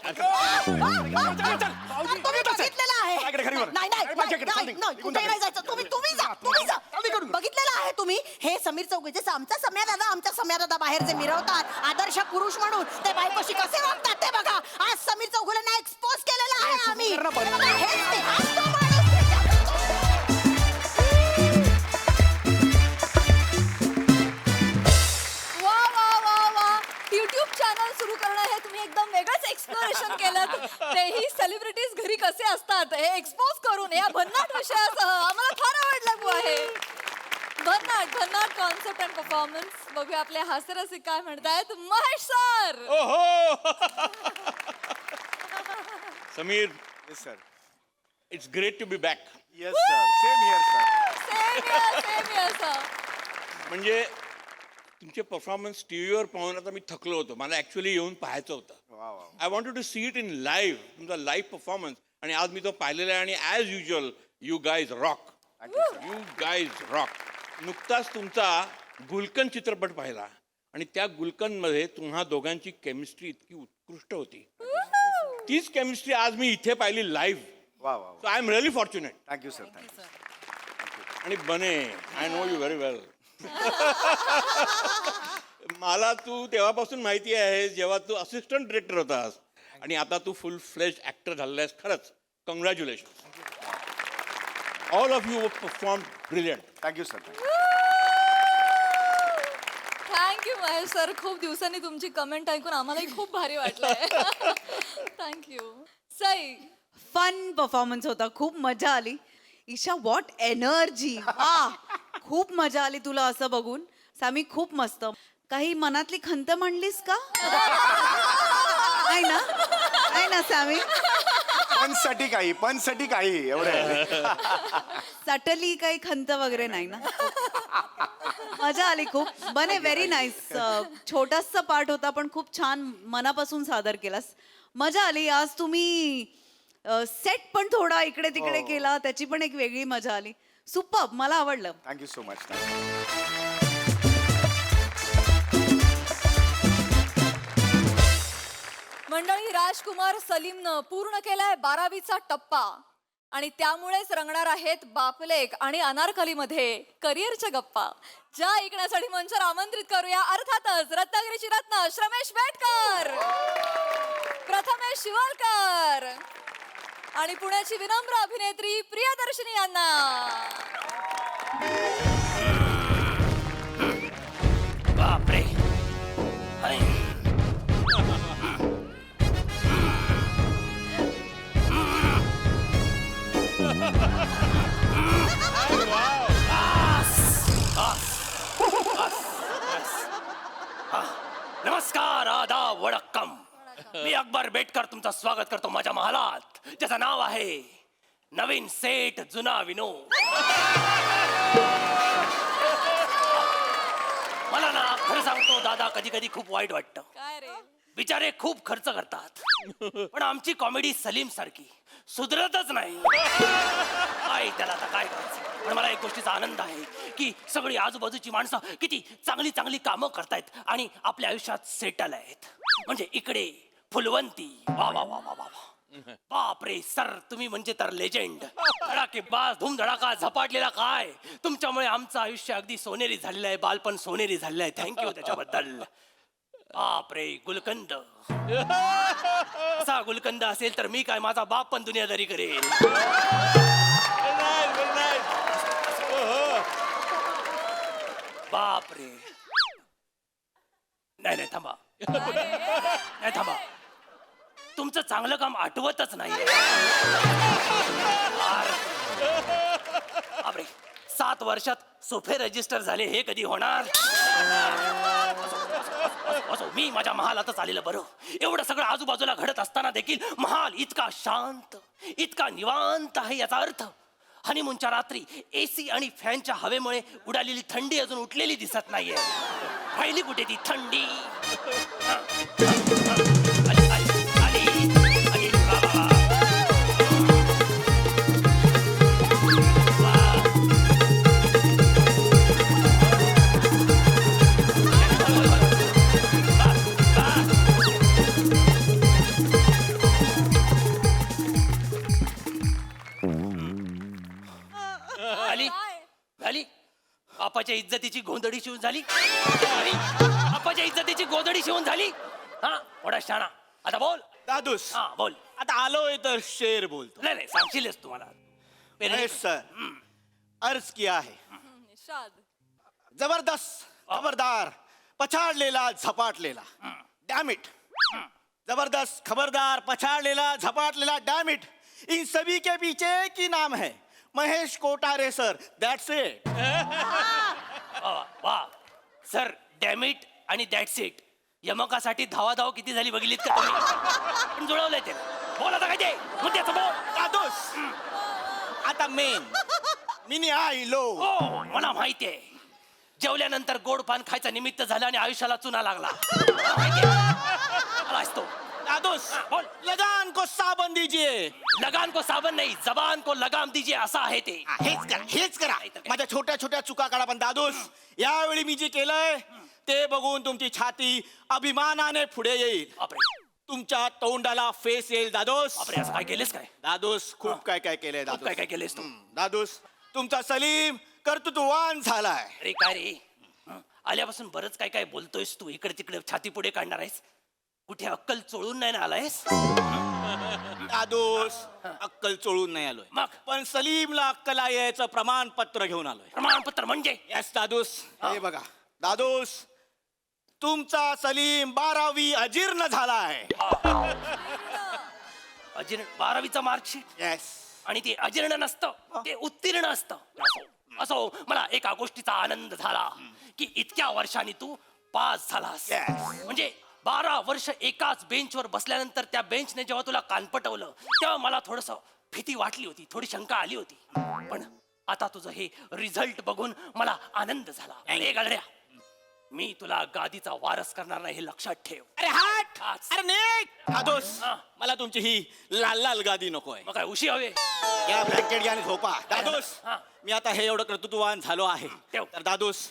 तुम्ही बघितलेलं आहे. माझ्याकडे घरी वर. नाही, नाही, माझ्याकडे, नाही, चाल, नाही, निघून कुठेही जा. नाही जायचं. तुम्ही जा. बघितलेलं आहे तुम्ही हे समीर चौगुले, जसं आमच्या सम्या दादा बाहेर जे मिरवतात आदर्श पुरुष म्हणून, ते बायकोशी कसे वागतात ते बघा. आज समीर चौगुलेंना एक्सपोज केलेलं आहे आम्ही. सुरू कर ना, हे बघा, हेच ते. आज तो माणूस. वा वा वा वा युट्यूब चॅनल सुरू करणं हे तुम्ही एकदम वेगळंच एक्सप्लोरेशन केलं. तेही सेलिब्रिटीज घरी कसे असतात हे एक्सपोज करून या भन्नाट विषयासह आम्हाला फार आवडलं बुवा हे. भन्नाट कॉन्सेप्ट अँड परफॉर्मन्स. बघूया आपले हास्यरसिक काय म्हणतायत. महेश सर. ओहो Sameer, yes sir. It's great to be back. Yes sir. Same here sir. Same sir. म्हणजे तुमचे परफॉर्मन्स टीव्हीवर पाहून आता मी थकलो होतो. मला ऍक्च्युली येऊन पाहायचं होतं. I wanted to see it in live, तुमचा लाईव्ह परफॉर्मन्स. आणि आज मी तो पाहिलेला आहे, आणि as usual you guys rock. You guys rock. नुकताच तुमचा गुलकन चित्रपट पाहिला, आणि त्या गुलकनमध्ये तुम्हा दोघांची केमिस्ट्री इतकी उत्कृष्ट होती. तीच केमिस्ट्री आज मी इथे पाहिली लाईव्ह. वा वा. So I am really fortunate. Thank you sir. Thank you. आणि बने, आय नो यू व्हेरी वेल. मला तू तेव्हापासून माहिती आहे जेव्हा तू असिस्टंट डिरेक्टर होतास, आणि आता तू फुल फ्लेज ऍक्टर झालेला आहेस. खरंच congratulation. All of you perform brilliant. Thank you sir. Thank you Mahesh sir, खूप दिवसांनी तुमची कमेंट ऐकून आम्हालाही खूप भारी वाटलंय. थँक्यू. सई, फन परफॉर्मन्स होता, खूप मजा आली. ईशा व्हॉट एनर्जी, वा खूप मजा आली तुला असं बघून. सामी खूप मस्त. काही मनातली खंत म्हणलीस का? नाही ना, नाही ना सामी? पणसाठी काही एवढं सटली काही खंत वगैरे नाही ना? मजा आली खूप. बने व्हेरी नाईस. छोटासा पार्ट होता पण खूप छान मनापासून सादर केलास. मजा आली. आज तुम्ही सेट पण थोडा इकडे तिकडे केला, त्याची पण एक वेगळी मजा आली. सुपर्ब, मला आवडलं. Thank you so much. मंडळी, राजकुमार सलीमनं पूर्ण केलाय 12वीचा टप्पा आणि त्यामुळेच रंगणार आहेत बापलेक आणि अनारकलीमध्ये करिअरच्या गप्पा. ज्या ऐकण्यासाठी मंचावर आमंत्रित करूया अर्थातच रत्नागिरीची रत्न श्रमेश बेटकर, प्रथमेश शिवलकर आणि पुण्याची विनम्र अभिनेत्री प्रियदर्शनी यांना. बापरे. नमस्कार, आदाब, वडक्कम. मी अकबर बेटकर तुमचं स्वागत करतो माझ्या महालात, ज्याचं नाव आहे नवीन सेठ जुना विनोद. मला ना खरं सांगतो दादा, कधी कधी खूप वाईट वाटतं. काय रे? बिचारे खूप खर्च करतात पण आमची कॉमेडी सलीम सारखी सुधरतच नाही. काय त्याला आता काय करायचं. पण मला एक गोष्टीचा आनंद आहे की सगळी आजूबाजूची माणसं किती चांगली चांगली कामं करतायत आणि आपल्या आयुष्यात सेटल आहेत. म्हणजे इकडे फुलवंती, वा वा वा वा वा वा. बापरे सर, तुम्ही म्हणजे तर लेजेंड. धडाकेबाज, धूमधडाका, झपाटलेला काय. तुमच्यामुळे आमचं आयुष्य अगदी सोनेरी झालेलं आहे, बालपण सोनेरी झालेलं आहे. थँक्यू त्याच्याबद्दल. बापरे, गुलकंद. असा गुलकंद असेल तर मी काय, माझा बाप पण दुनियादारी करेल. बापरे. नाही नाही थांबा, नाही थांबा, तुमचं चांगलं काम आठवतच नाही. बापरे, 7 वर्षात सोफे रजिस्टर झाले, हे कधी होणार. असो, मी माझ्या महालातच आलेलं बरं. एवढं सगळं आजूबाजूला घडत असताना देखील महाल इतका शांत, इतका निवांत आहे. याचा अर्थ हनीमूनच्या रात्री एसी आणि फॅनच्या हवेमुळे उडालेली थंडी अजून उठलेली दिसत नाहीये. राहिली कुठे ती थंडी. आली, आली, आली, आली. आली, झाली. बापाच्या इज्जतीची गोंधळी शिवून झाली. बापाच्या इज्जतीची गोंधळी शिवून झाली. हा, मोठा शाणा. आता बोल दादूस. हा बोल. आता आलोय तर शेर बोलतो. नाही नाही, सांगशीलच तुम्हाला. महेश सर, अर्ज किया है. निषाद, जबरदस्त, खबरदार, पछाडलेला, झपाटलेला. Damn it. जबरदस्त, खबरदार, पछाडलेला, झपाटलेला, डैम इट. इन सभी के पीछे एक ही नाम है, Mahesh Kothare sir. That's it. वा सर, डॅमिट आणि दॅट्स इट यमकासाठी धावाधाव किती झाली बघितलीत का तुम्ही? पण जुळवलंय ते. बोल आता काय ते मुद्द्याचं बोल. दादूस, आता मेन मिनी आईलो. हो, मला माहितीये. जेवल्यानंतर गोड पान खायचं निमित्त झालं आणि आयुष्याला चुना लागला. मला असतो. दादूस, बोल. लगान को साबन दीजिए. लगान को साबन नाही, जबान को लगाम दीजिए, असं आहे ते. हेच करा, हेच करा. नाही तर काय. माझ्या छोट्या छोट्या चुका काढा. पण दादूस, यावेळी मी जे केलंय ते बघून तुमची छाती अभिमानाने पुढे येईल. बापरे, तुमच्या तोंडाला फेस येईल. दादोस, बापरे, असं काय केलेस काय? दादोस, खूप काय काय केलंय. खूप दादोस, काय काय केलेस तू? दादोस, तुमचा सलीम कर्तृत्ववान झालाय. अरे काय रे, आल्यापासून बरंच काय काय बोलतोयस तू. इकडे तिकडे छाती पुढे काढणार आहेस. कुठे अक्कल चोळून नाही ना आलायस? दादोस, अक्कल चोळून नाही आलोय, मग? पण सलीमला अक्कल यायचं प्रमाणपत्र घेऊन आलोय. प्रमाणपत्र म्हणजे? यस दादोस, हे बघा दादोस, तुमचा सलीम 12वी अजीर्ण झालाय. अजीर्ण 12वीचं मार्कशीट येस. आणि ते अजीर्ण नसतं, ते उत्तीर्ण असतं. असो, मला एका गोष्टीचा आनंद झाला की इतक्या वर्षांनी तू पास झालास. Yes. म्हणजे 12 वर्ष एकाच बेंचवर बसल्यानंतर त्या बेंचने जेव्हा तुला कानपटवलं तेव्हा मला थोडस भीती वाटली होती, थोडी शंका आली होती. पण आता तुझं हे रिझल्ट बघून मला आनंद झाला. ए गलड्या, मी तुला गादीचा वारस करणार नाही हे लक्षात ठेव. अरे हाट. आज. अरे नेक दादोस, हा. मला तुमची ही लाल लाल गादी नकोय. मग काय उशी हवे? या ब्लँकेट घ्या आणि झोपा. दादोस, हा. मी आता हे एवढं कर्तृत्ववान झालो आहे. ठेव. तर दादोस,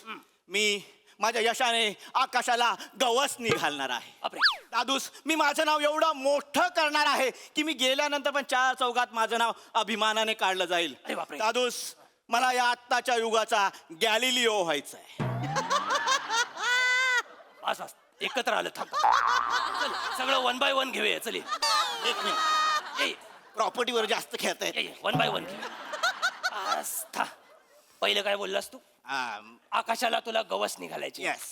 मी माझ्या यशाने आकाशाला गवसणी घालणार आहे. बापरे. दादूस, मी माझं नाव एवढं मोठं करणार आहे की मी गेल्यानंतर पण 4 चौघात माझं नाव अभिमानाने काढलं जाईल. अरे बापरे. दादूस, मला या आत्ताच्या युगाचा गॅलिलिओ व्हायचा आहे. बस बस, एकत्र आलं. थांब चल, सगळं 1 by 1 घेऊया. चल ये. एक मिनिट, ये प्रॉपर्टीवर जास्त खेळतायत. 1 by 1 घेऊया. बस, था. पहिलं काय बोललास तू? आकाशाला तुला गवस निघालायची. येस.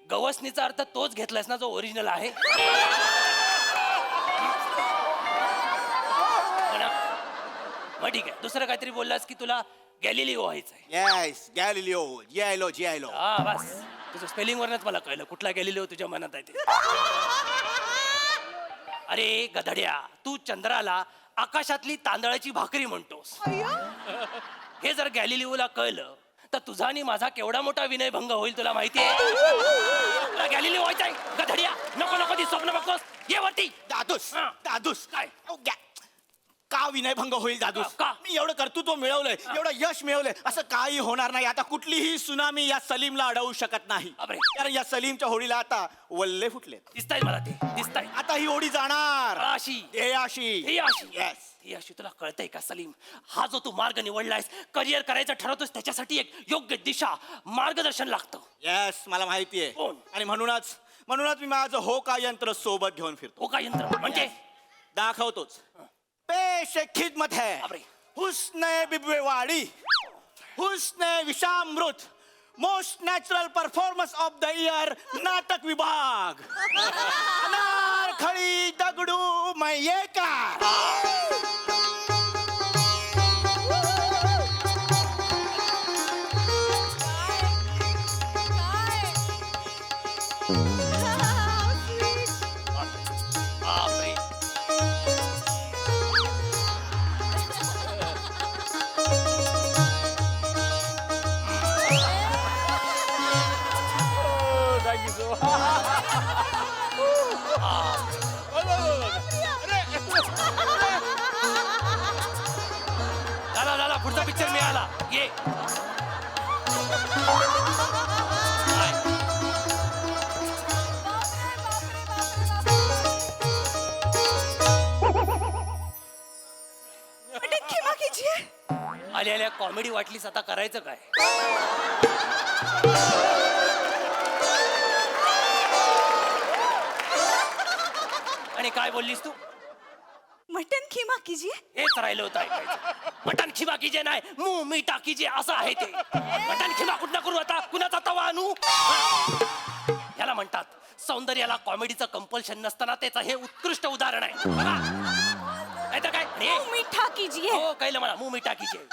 गवसनीचा अर्थ तोच घेतलास ना जो ओरिजिनल आहे? हो ना? मग ठीक आहे. दुसरं काहीतरी बोललास की तुला गॅलिलिओ व्हायचंय. Yes, Galileo. जियायलो जियायलो. हा बस, तुझं स्पेलिंग वरच मला कळलं कुठला गॅलिलिओ तुझ्या मनात आहे ते. अरे गधड्या, तू चंद्राला आकाशातली तांदळाची भाकरी म्हणतोस. हे जर गॅलिलिओला कळलं तर तुझा आणि माझा केवढा मोठा विनयभंग होईल तुला माहिती आहे? तुला गॅलिलिओ व्हायचंय गधड्या. नको नको ती स्वप्न बघतोस. ये वरती. दादूस, हा. दादूस, काय? का विनयभंग होईल दादूस? का? मी एवढं कर्तृत्व मिळवलंय, एवढं यश मिळवलंय, असं काही होणार नाही. आता कुठलीही सुनामी या सलीमला अडवू शकत नाही. बापरे. कारण या सलीमच्या होडीला आता वल्ले फुटले. दिसताय मला ते, दिसताय. आता ही होडी जाणार अशी. ध्येयाशी. ही अशी. येस. ही अशी. तुला कळतंय का सलीम? हा जो तू मार्ग निवडलायस, करिअर करायचं ठरवतोस, त्याच्यासाठी एक योग्य दिशा, मार्गदर्शन लागतं. येस, मला माहितीये. कोण? आणि म्हणूनच मी माझं होका यंत्र सोबत घेऊन फिरतो. हो का यंत्र म्हणजे? दाखवतोच. पेश खिदमत है बापरे. हुस्ने बिबवेवाडी, हुस्ने विषामृत, most natural performance of the year नाटक विभाग. अनारखळी दगडू मयेकार. बापरे. झाला पुढचा पिक्चर मिळाला. ये. काय? क्षमा कीजिए. आल्या आल्या कॉमेडी वाटलीस, आता करायचं काय? आणि काय बोललीस तू? मटन खिमा कीजिए. हेच राहिलं होतं ऐकायचं. मटण खिमा कीजे नाही, मुंह मीठा कीजे असं आहे ते. मटण खिमा कुठं करू आता? कुणाचा तवा आणू? याला म्हणतात सौंदर्याला कॉमेडीचं कंपल्शन नसताना त्याचं हे उत्कृष्ट उदाहरण आहे. बघा. नाहीतर काय? मीठा कीजिए. हो कळलं मला, मुंह मीठा कीजे.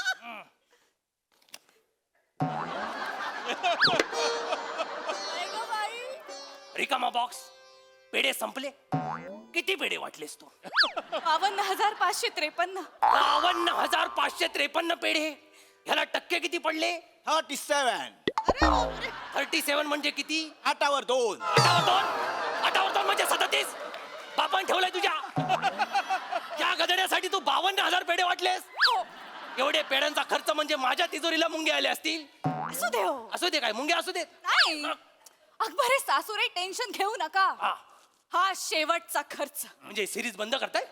रिकामा बॉक्स. पेढे संपले. किती पेढे वाटलेस तू? 52,553. 52,553 पेढे. ह्याला टक्के किती पडले? 37. 37 म्हणजे किती? 8वर 2. 8वर 2 म्हणजे 37. बापान ठेवलंय तुझ्या. या गधड्यासाठी तू 52,000 पेढे वाटलेस? एवढे पेढ्यांचा खर्च म्हणजे माझ्या तिजोरीला मुंगे आले असतील. असू दे हो. असू दे काय, मुंगे असू देत. नाही अकबरे सासूरे टेन्शन घेऊ नका. हा. हा शेवटचा खर्च. म्हणजे सिरीज बंद करताय?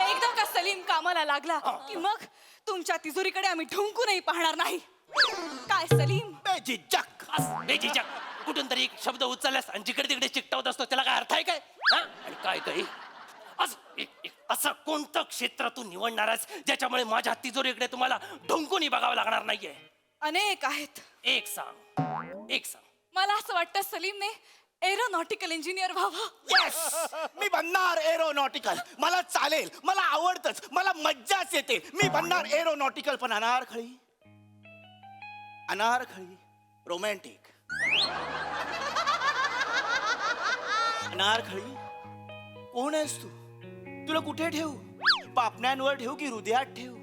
एकदा का सलीम कामाला लागला की मग तुमच्या तिजोरीकडे आम्ही ढुंकूनही पाहणार नाही. काय सलीम? बेझिझक. बेझिझक. कुठून तरी एक शब्द उचलल्यास आणि जिकडे तिकडे चिकटवत असतो, त्याला काय अर्थ आहे काय? हा? आणि काय काय असं कोणतं क्षेत्र तू निवडणार आहेस ज्याच्यामुळे माझ्या तिजोरीकडे तुम्हाला ढुंकूनही बघावं लागणार नाहीये? अनेक आहेत. एक सांग, एक सांग. मला असं वाटतं सलीमने एरोनॉटिकल इंजिनियर व्हावं. येस, मी बनणार एरोनॉटिकल. मला चालेल, मला आवडतच, मला मज्जाच येते. मी बनणार एरोनॉटिकल. पण अनारखळी, अनारखळी रोमॅन्टिक. अनारखळी कोण आहेस तू? तुला कुठे ठेवू? पापण्यांवर ठेवू की हृदयात ठेवू?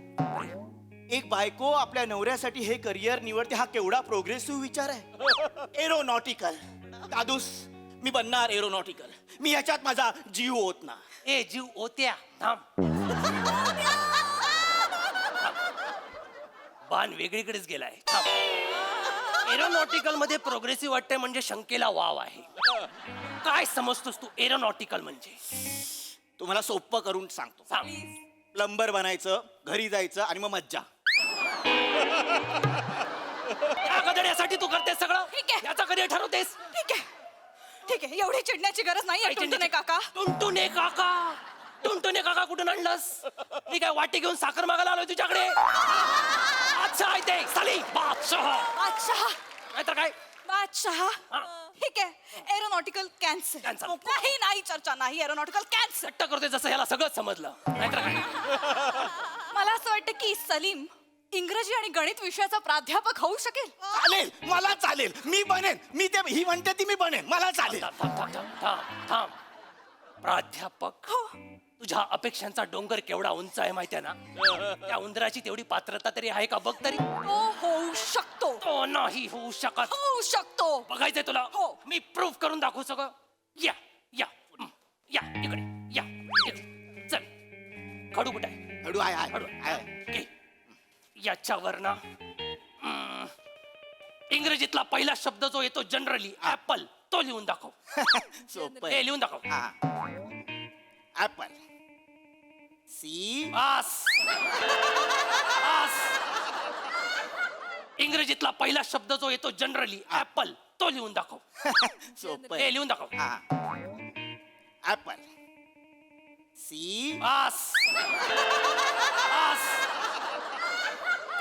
एक बायको आपल्या नवऱ्यासाठी हे करिअर निवडते, हा केवढा प्रोग्रेसिव्ह विचार आहे. एरोनॉटिकल. दादूस, मी बनणार एरोनॉटिकल. मी ह्याच्यात माझा जीव होत ना. ए जीव ओत्या, थांब. बाण वेगळीकडेच गेलाय. एरोनॉटिकल मध्ये प्रोग्रेसिव्ह वाटतंय म्हणजे शंकेला वाव आहे. काय समजतोस तू एरोनॉटिकल म्हणजे? तुम्हाला सोपं करून सांगतो. सांग. प्लंबर बनायचं, घरी जायचं आणि मग मज्जा. या गधड्यासाठी तू करतेस सगळं? ठीक आहे. याचा कधी ठरवतेस? ठीक आहे, ठीक आहे. एवढी चिडण्याची गरज नाही टुनटुने काका. टुनटुने काका, टुनटुने काका कुठून आणलंस? मी काय वाटी घेऊन साखर मागायला आलोय तुझ्याकडे? अच्छा आहे ते साली बादशाह. बादशाह, नाहीतर काय? बादशाह. हा. ठीक आहे, एरोनॉटिकल कॅन्सल. Cancel. नाही नाही चर्चा नाही, एरोनॉटिकल कॅन्सल. सट्टा करतोय जसं ह्याला सगळंच समजलं. नाहीतर काय? मला असं वाटतं की सलीम इंग्रजी आणि गणित विषयाचा प्राध्यापक होऊ शकेल. चालेल, मला चालेल. मी बनेन. मी ते ही म्हणते ती मी बनेन. मला चालेल. थांब थांब थांब थांब थांब थांब. प्राध्यापक, हो. तुझ्या अपेक्षांचा डोंगर केवढा उंच आहे माहितीये ना? त्या उंदराची तेवढी पात्रता तरी आहे का बघ तरी. तो होऊ शकतो, तो नाही होऊ शकत. होऊ शकतो. बघायचंय तुला? हो. मी प्रूफ करून दाखवू सगळं. या या या इकडे या इकडे. चल, खडू कुठे आहे? हळू आहे, आहे, खडू आहे. घे. याच्यावर ना इंग्रजीतला पहिला शब्द जो येतो जनरली ऍपल, तो लिहून दाखव. सोपं हे आहे. लिहून दाखव. ऍपल. सी. पास. पास. इंग्रजीतला पहिला शब्द जो येतो जनरली ऍपल, तो लिहून दाखव. सोपं हे आहे. लिहून दाखव. ऍपल. सी. पास. पास.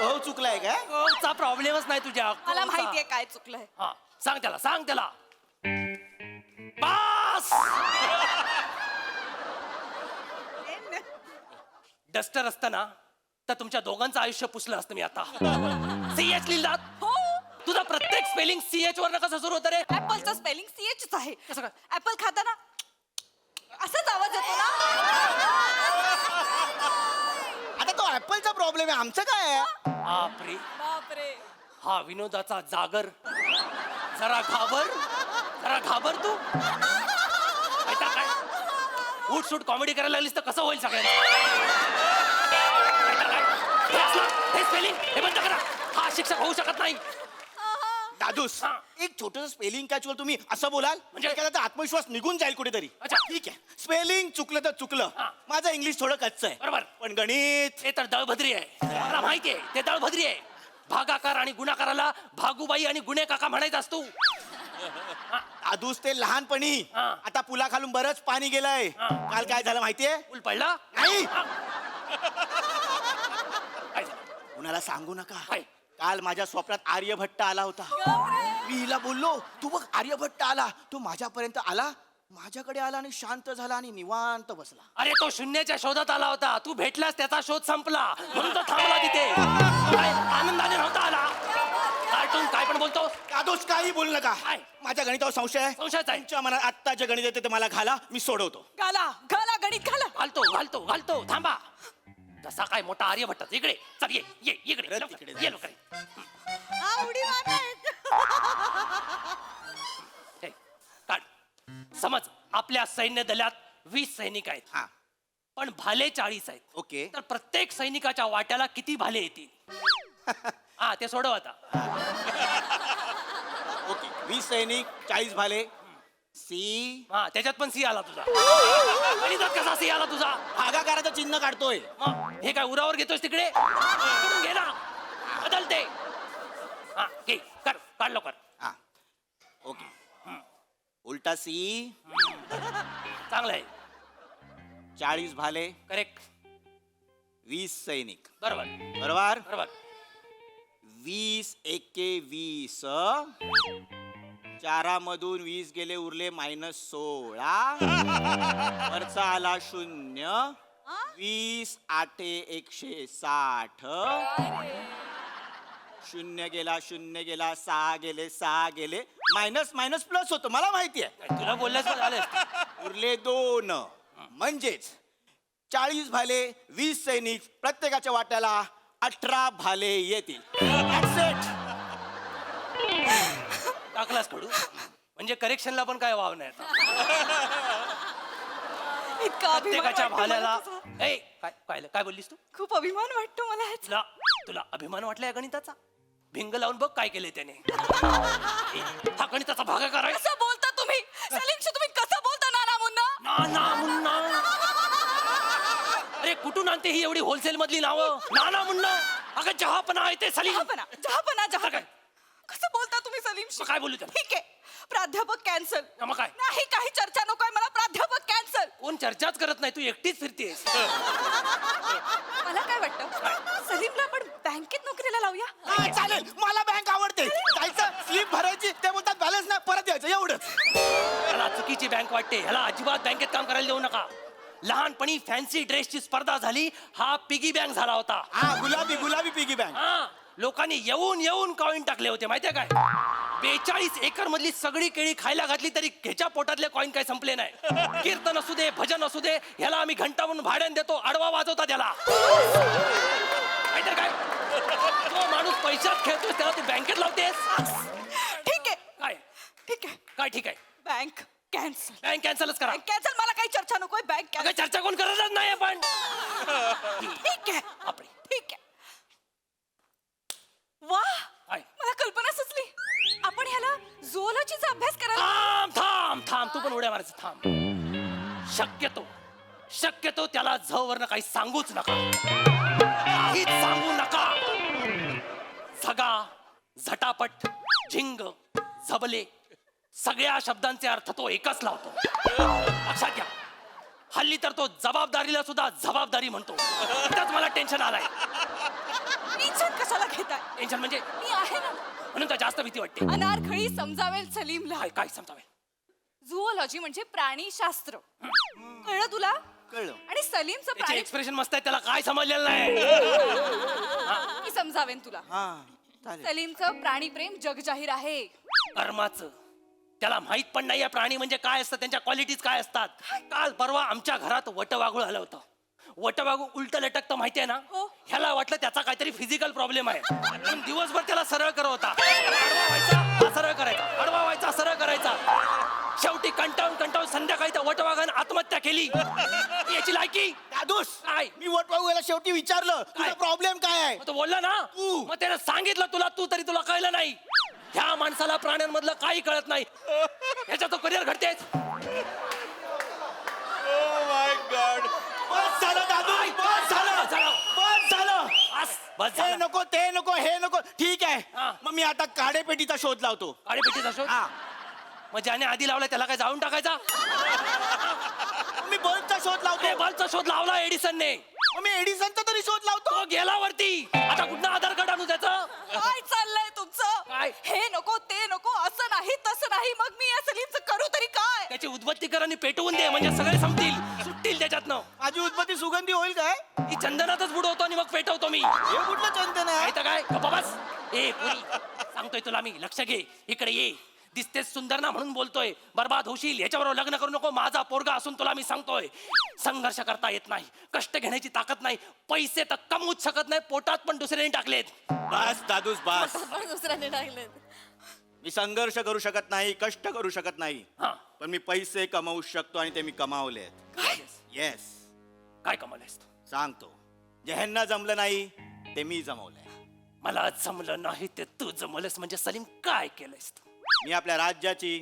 हो, चुकलाय का? चा प्रॉब्लेमच नाही तुझ्या. मला माहितीये काय चुकलंय. हा, सांग त्याला, सांग त्याला. पास. डस्टर असताना तर तुमच्या दोघांचं आयुष्य पुसलं असतं मी आता. सीएच लिहिलात. हो, तुझा प्रत्येक स्पेलिंग सीएच वर कसं सुरू होतं रे? ऍपलचं स्पेलिंग सीएच आहे. कसं काय? ऍपल खाताना असाच आवाज येतो ना. आता तो ऍपलचा प्रॉब्लेम आहे, आमचं काय आहे? बापरे, बापरे. हा विनोदाचा जागर. जरा घाबर, जरा घाबर तू. माहिती आहे काय? उठ सूट कॉमेडी करायला लागलीस तर कसं होईल सगळ्यांना? माहिती आहे काय? हे असलं, हे स्पेलिंग हे बंद करा. हा शिक्षक होऊ शकत नाही. दादूस, हा. एक छोटस स्पेलिंग कॅचुअल तुम्ही असं बोलाल म्हणजे एखादा तर आत्मविश्वास निघून जाईल कुठेतरी. अच्छा. ठीक आहे, स्पेलिंग चुकलं तर चुकलं. हा. माझं इंग्लिश थोडं कच्चं आहे. बरोबर. पण गणित. ते तर दळभद्री आहे. मला माहिती आहे ते दळभद्री आहे. भागाकार आणि गुणाकाराला भागूबाई आणि गुणे काका म्हणायचं असतो. दादूस, ते लहानपणी. हा. आता पुला खालून बरंच पाणी गेलंय. हा. काल काय झालं माहितीये? पूल पडला नाही. हा. काय झालं? कुणाला सांगू नका. काय? काल माझ्या स्वप्नात आर्यभट्ट आला होता. मी हिला बोललो, तू बघ आर्यभट्ट आला. तो माझ्यापर्यंत आला, माझ्याकडे आला आणि शांत झाला आणि निवांत बसला. अरे तो शून्याच्या शोधात आला होता. तू भेटलास त्याचा शोध संपला म्हणून तो थांबला तिथे. काय आनंदाने नव्हता आला. कार्टून काय पण बोलतो. दादूस, काही बोलू नका. काय? माझ्या गणितावर संशय आहे. संशयच आहे. तुमच्या मनात आत्ता जे गणित येते ते मला घाला, मी सोडवतो. घाला घाला गणित घाला. घालतो घालतो घालतो. थांबा. जसा काय मोठा आर्यभट्ट. इकडे चल, ये ये इकडे परत लवकर, इकडे ये जा. लवकर. आवडी हे, काढ. समज आपल्या सैन्य दलात 20 सैनिक आहेत. हा, पण भाले 40 आहेत. ओके. तर प्रत्येक सैनिकाच्या वाट्याला किती भाले येतील? हा, ते सोडव आता. ओके. 20 सैनिक, 40 भाले. सी. हा, त्याच्यात पण सी आला तुझा. गणितात कसा सी आला तुझा? भागाकाराचं चिन्ह काढतोय. मग हे काय उरावर घेतोस तिकडे? इकडून घे ना. बदलते. हा, घे. कर, काढ लवकर. हा, ओके. उलटा सी. चांगलं आहे. 40 भाले, करेक्ट. 20 सैनिक. बरोबर बरोबर. बरोबर. 20 एके 20, 4मधून 20 गेले, उरले -16, वरचा आला 0, 20 8 160, 0 गेला 0 गेला, 6 गेले 6 गेले, मायनस मायनस प्लस होतं, मला माहिती आहे. तुला बोलल्यास पण झालं. उरले 2, म्हणजेच 40 भाले, 20 सैनिक, प्रत्येकाच्या वाट्याला 18 भाले येतील. That's it. टाकलास खडू म्हणजे करेक्शनला पण काय वाव नाही आता. इतका अभिमान प्रत्येकाच्या वाटतो मला भाल्याला तुझा. ए काय बोललीस तू? खूप अभिमान वाटतो मला ह्याचा. तुला तुला अभिमान वाटलाय गणिताचा? भिंग लावून बघ काय केलंय त्याने. हा गणिताचा भागाकार आहे. कसं बोलता तुम्ही सलीमशी? तुम्ही कसं बोलता नाना मुन्ना? नाना मुन्ना. अरे कुठून आणते ही एवढी होलसेल मधली नावं? नाना मुन्ना. अगं जहापना आहे ते सलीम. जहापना काय? कसं बोलता तुम्ही सलीमशी? मग काय बोलू त्याला? ठीक आहे, प्राध्यापक कॅन्सल. मग काय? नाही, काही चर्चा नकोय मला, प्राध्यापक कॅन्सल. कोण चर्चाच करत नाही, तू एकटीच फिरतेस. मला काय वाटतं, सलीमला आपण बँकेत नोकरीला लावूया. हा, चालेल, मला बँक आवडते. जायचं, स्लिप भरायची, ते बोलतात बॅलन्स नाही, परत यायचं, एवढंच. त्याला चुकीची बँक वाटते, ह्याला अजिबात बँकेत काम करायला देऊ नका. लहानपणी फॅन्सी ड्रेसची स्पर्धा झाली, हा पिगी बँक झाला होता. हा, गुलाबी गुलाबी पिगी बँक. हा, लोकांनी येऊन येऊन कॉईन टाकले होते माहितीये काय? 42 एकर मधली सगळी केळी खायला घातली तरी ह्याच्या पोटातले कॉईन काय संपले नाही. कीर्तन असू दे, भजन असू दे, ह्याला आम्ही घंटा म्हणून भाड्याने देतो, आडवा वाजवता त्याला. माहितीये काय? तो माणूस पैशात खेळतोय त्याला तू बँकेत लावतेस. ठीक आहे, काय ठीक आहे, काय ठीक आहे? Bank cancel. बँक कॅन्सलच करा. कॅन्सल, मला काही चर्चा नकोय, बँक अगं कॅन्सल. चर्चा कोण करतच नाही आपण. ठीक आहे, बापरे. ठीक आहे. वा, काय? मला कल्पना सुचली. आपण ह्याला झोलॉजीचा अभ्यास करायला. थांब थांब थांब, तू पण उड्या मारायचं थांब. शक्यतो त्याला झ वरनं काही सांगूच नका, काहीच सांगू नका. झगा, झटापट, झिंग, झबले सगळ्या शब्दांचे अर्थ तो एकच लावतो. लक्षात घ्या. हल्ली तर तो जबाबदारीला सुद्धा जबाबदारी म्हणतो. इथंच मला टेन्शन आलाय. टेन्शन कशाला घेताय? टेन्शन म्हणजे मी आहे ना. म्हणून तर जास्त भीती वाटते. अनारखळी समजावेल सलीमला. काय समजावे? झुओलॉजी म्हणजे प्राणीशास्त्र. कळलं तुला? कळलं. आणि सलीमचं त्याचे प्राणी एक्सप्रेशन मस्त आहे, त्याला काय समजलेलं नाही. मी समजावेन तुला. हा, चालेल. सलीमचं प्राणीप्रेम जगजाहीर आहे. कर्माचं त्याला माहित पण नाहीये प्राणी म्हणजे काय असतं, त्यांच्या क्वालिटीज काय असतात. काल परवा आमच्या घरात वटवाघूळ आलं होतं. वटवाघूळ उलट लटकतं माहितीये ना. हो. ह्याला वाटलं त्याचा काहीतरी फिजिकल प्रॉब्लेम आहे, पण दिवसभर त्याला सरळ करत होता. आडवा व्हायचा हा सरळ करायचा, आडवा व्हायचा सरळ करायचा. शेवटी कंटाळून संध्याकाळी त्या वटवाघानं आत्महत्या केली. याची लायकी दादूस, काय? मी वटवाघूळाला शेवटी विचारलं तुझा प्रॉब्लेम काय आहे. मग तो बोलला ना, तू. मग त्याने सांगितलं तुला, तू तरी तुला कळलं नाही. ह्या माणसाला प्राण्यांमधलं काही कळत नाही. ह्याचा तो करिअर घडतेच. Oh my God. बस झालं दादू, बस झालं, बस झालं. बस हे झालं. नको, ते नको, हे नको. ठीक आहे, हा. मग मी आता काडेपेटीचा शोध लावतो. काळी पेटीचा शोध. हा, मग ज्याने आधी लावलाय त्याला काय जाळून टाकायचा? मी बल्बचा शोध लावतो. बल्बचा शोध लावला एडिसनने, मग मी एडिसनचा तरी शोध लावतो. तो गेला वरती. आता कुठं आधार कार्ड आणू त्याचं? काय चाललंय तुमचं? काय? हे नको, ते नको, असं नाही, तसं नाही. मग मी या सलीमचं करू तरी काय? त्याची उद्बत्तीकरांनी पेटवून दे, म्हणजे सगळे संपतील, सुटतील त्याच्यातनं. माझी उत्पत्ती सुगंधी होईल काय? ती चंदनातच बुडवतो आणि मग पेटवतो मी. हे कुठलं चंदन आहे? माहिती काय? गप्पा बस. ए पुरी, सांगतोय तुला मी, लक्ष घे, इकडे ये. दिसतेस सुंदर ना म्हणून बोलतोय. बर्बाद होशील, याच्याबरोबर लग्न करू नको. माझा पोरगा असून तुला मी सांगतोय, संघर्ष करता येत नाही, कष्ट घेण्याची ताकद नाही, पैसे तर कमवूच शकत नाही, पोटात पण दुसऱ्याने टाकलेत. बस दादूस, बस. पण दुसऱ्याने टाकले. मी संघर्ष करू शकत नाही, कष्ट करू शकत नाही, हा, पण मी पैसे कमवू शकतो आणि ते मी कमावलेत. काय? येस, काय कमावलंयस तू? सांगतो. जे ह्यांना जमलं नाही ते मी जमवलंय. मला जमलं नाही ते तू जमवलंस म्हणजे सलीम काय केलंयस तू? मी आपल्या राज्याची,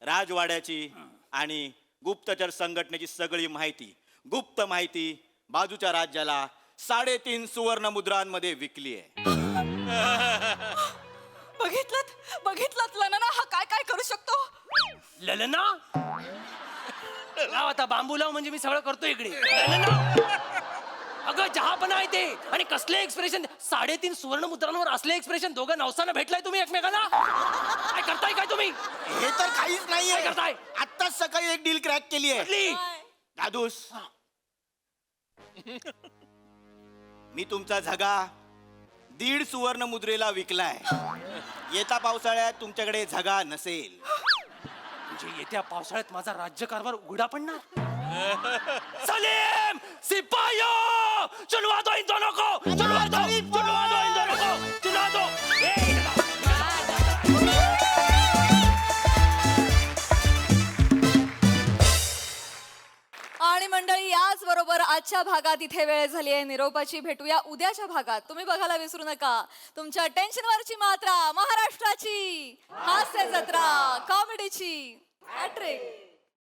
राजवाड्याची आणि गुप्तचर संघटनेची सगळी माहिती, गुप्त माहिती बाजूच्या राज्याला 3.5 सुवर्ण मुद्रांमध्ये विकली आहे. बघितलं लनाना हा काय काय करू शकतो. ललना लाव आता, बांबू लाव म्हणजे मी सगळं करतो इकडे. ललना अगं जहापणा आहे ते. आणि कसले एक्सप्रेशन, 3.5 सुवर्ण मुद्रांवर असले एक्सप्रेशन. दोघं नवसानं भेटलाय तुम्ही एकमेकांना. काय करताय काय तुम्ही? हे तर काहीच काय नाहीये. करताय? आत्ताच सकाळी एक डील क्रॅक केली आहे. कुठली? दादूस, मी तुमचा झगा 1.5 सुवर्ण मुद्रेला विकलाय. येत्या पावसाळ्यात तुमच्याकडे झगा नसेल. म्हणजे येत्या पावसाळ्यात माझा राज्यकारभार उघडा पडणार. सलीम, सिपाहियो, चुनवा दो इन दोनों को, चुनवा दो इन दोनों को, चुनवा दो. आणि मंडळी, याच बरोबर आजच्या भागात इथे वेळ झाली आहे निरोपाची. भेटूया उद्याच्या भागात. तुम्ही बघायला विसरू नका तुमच्या टेन्शनवरची मात्रा, महाराष्ट्राची हास्य जत्रा, कॉमेडीची हॅट्रिक.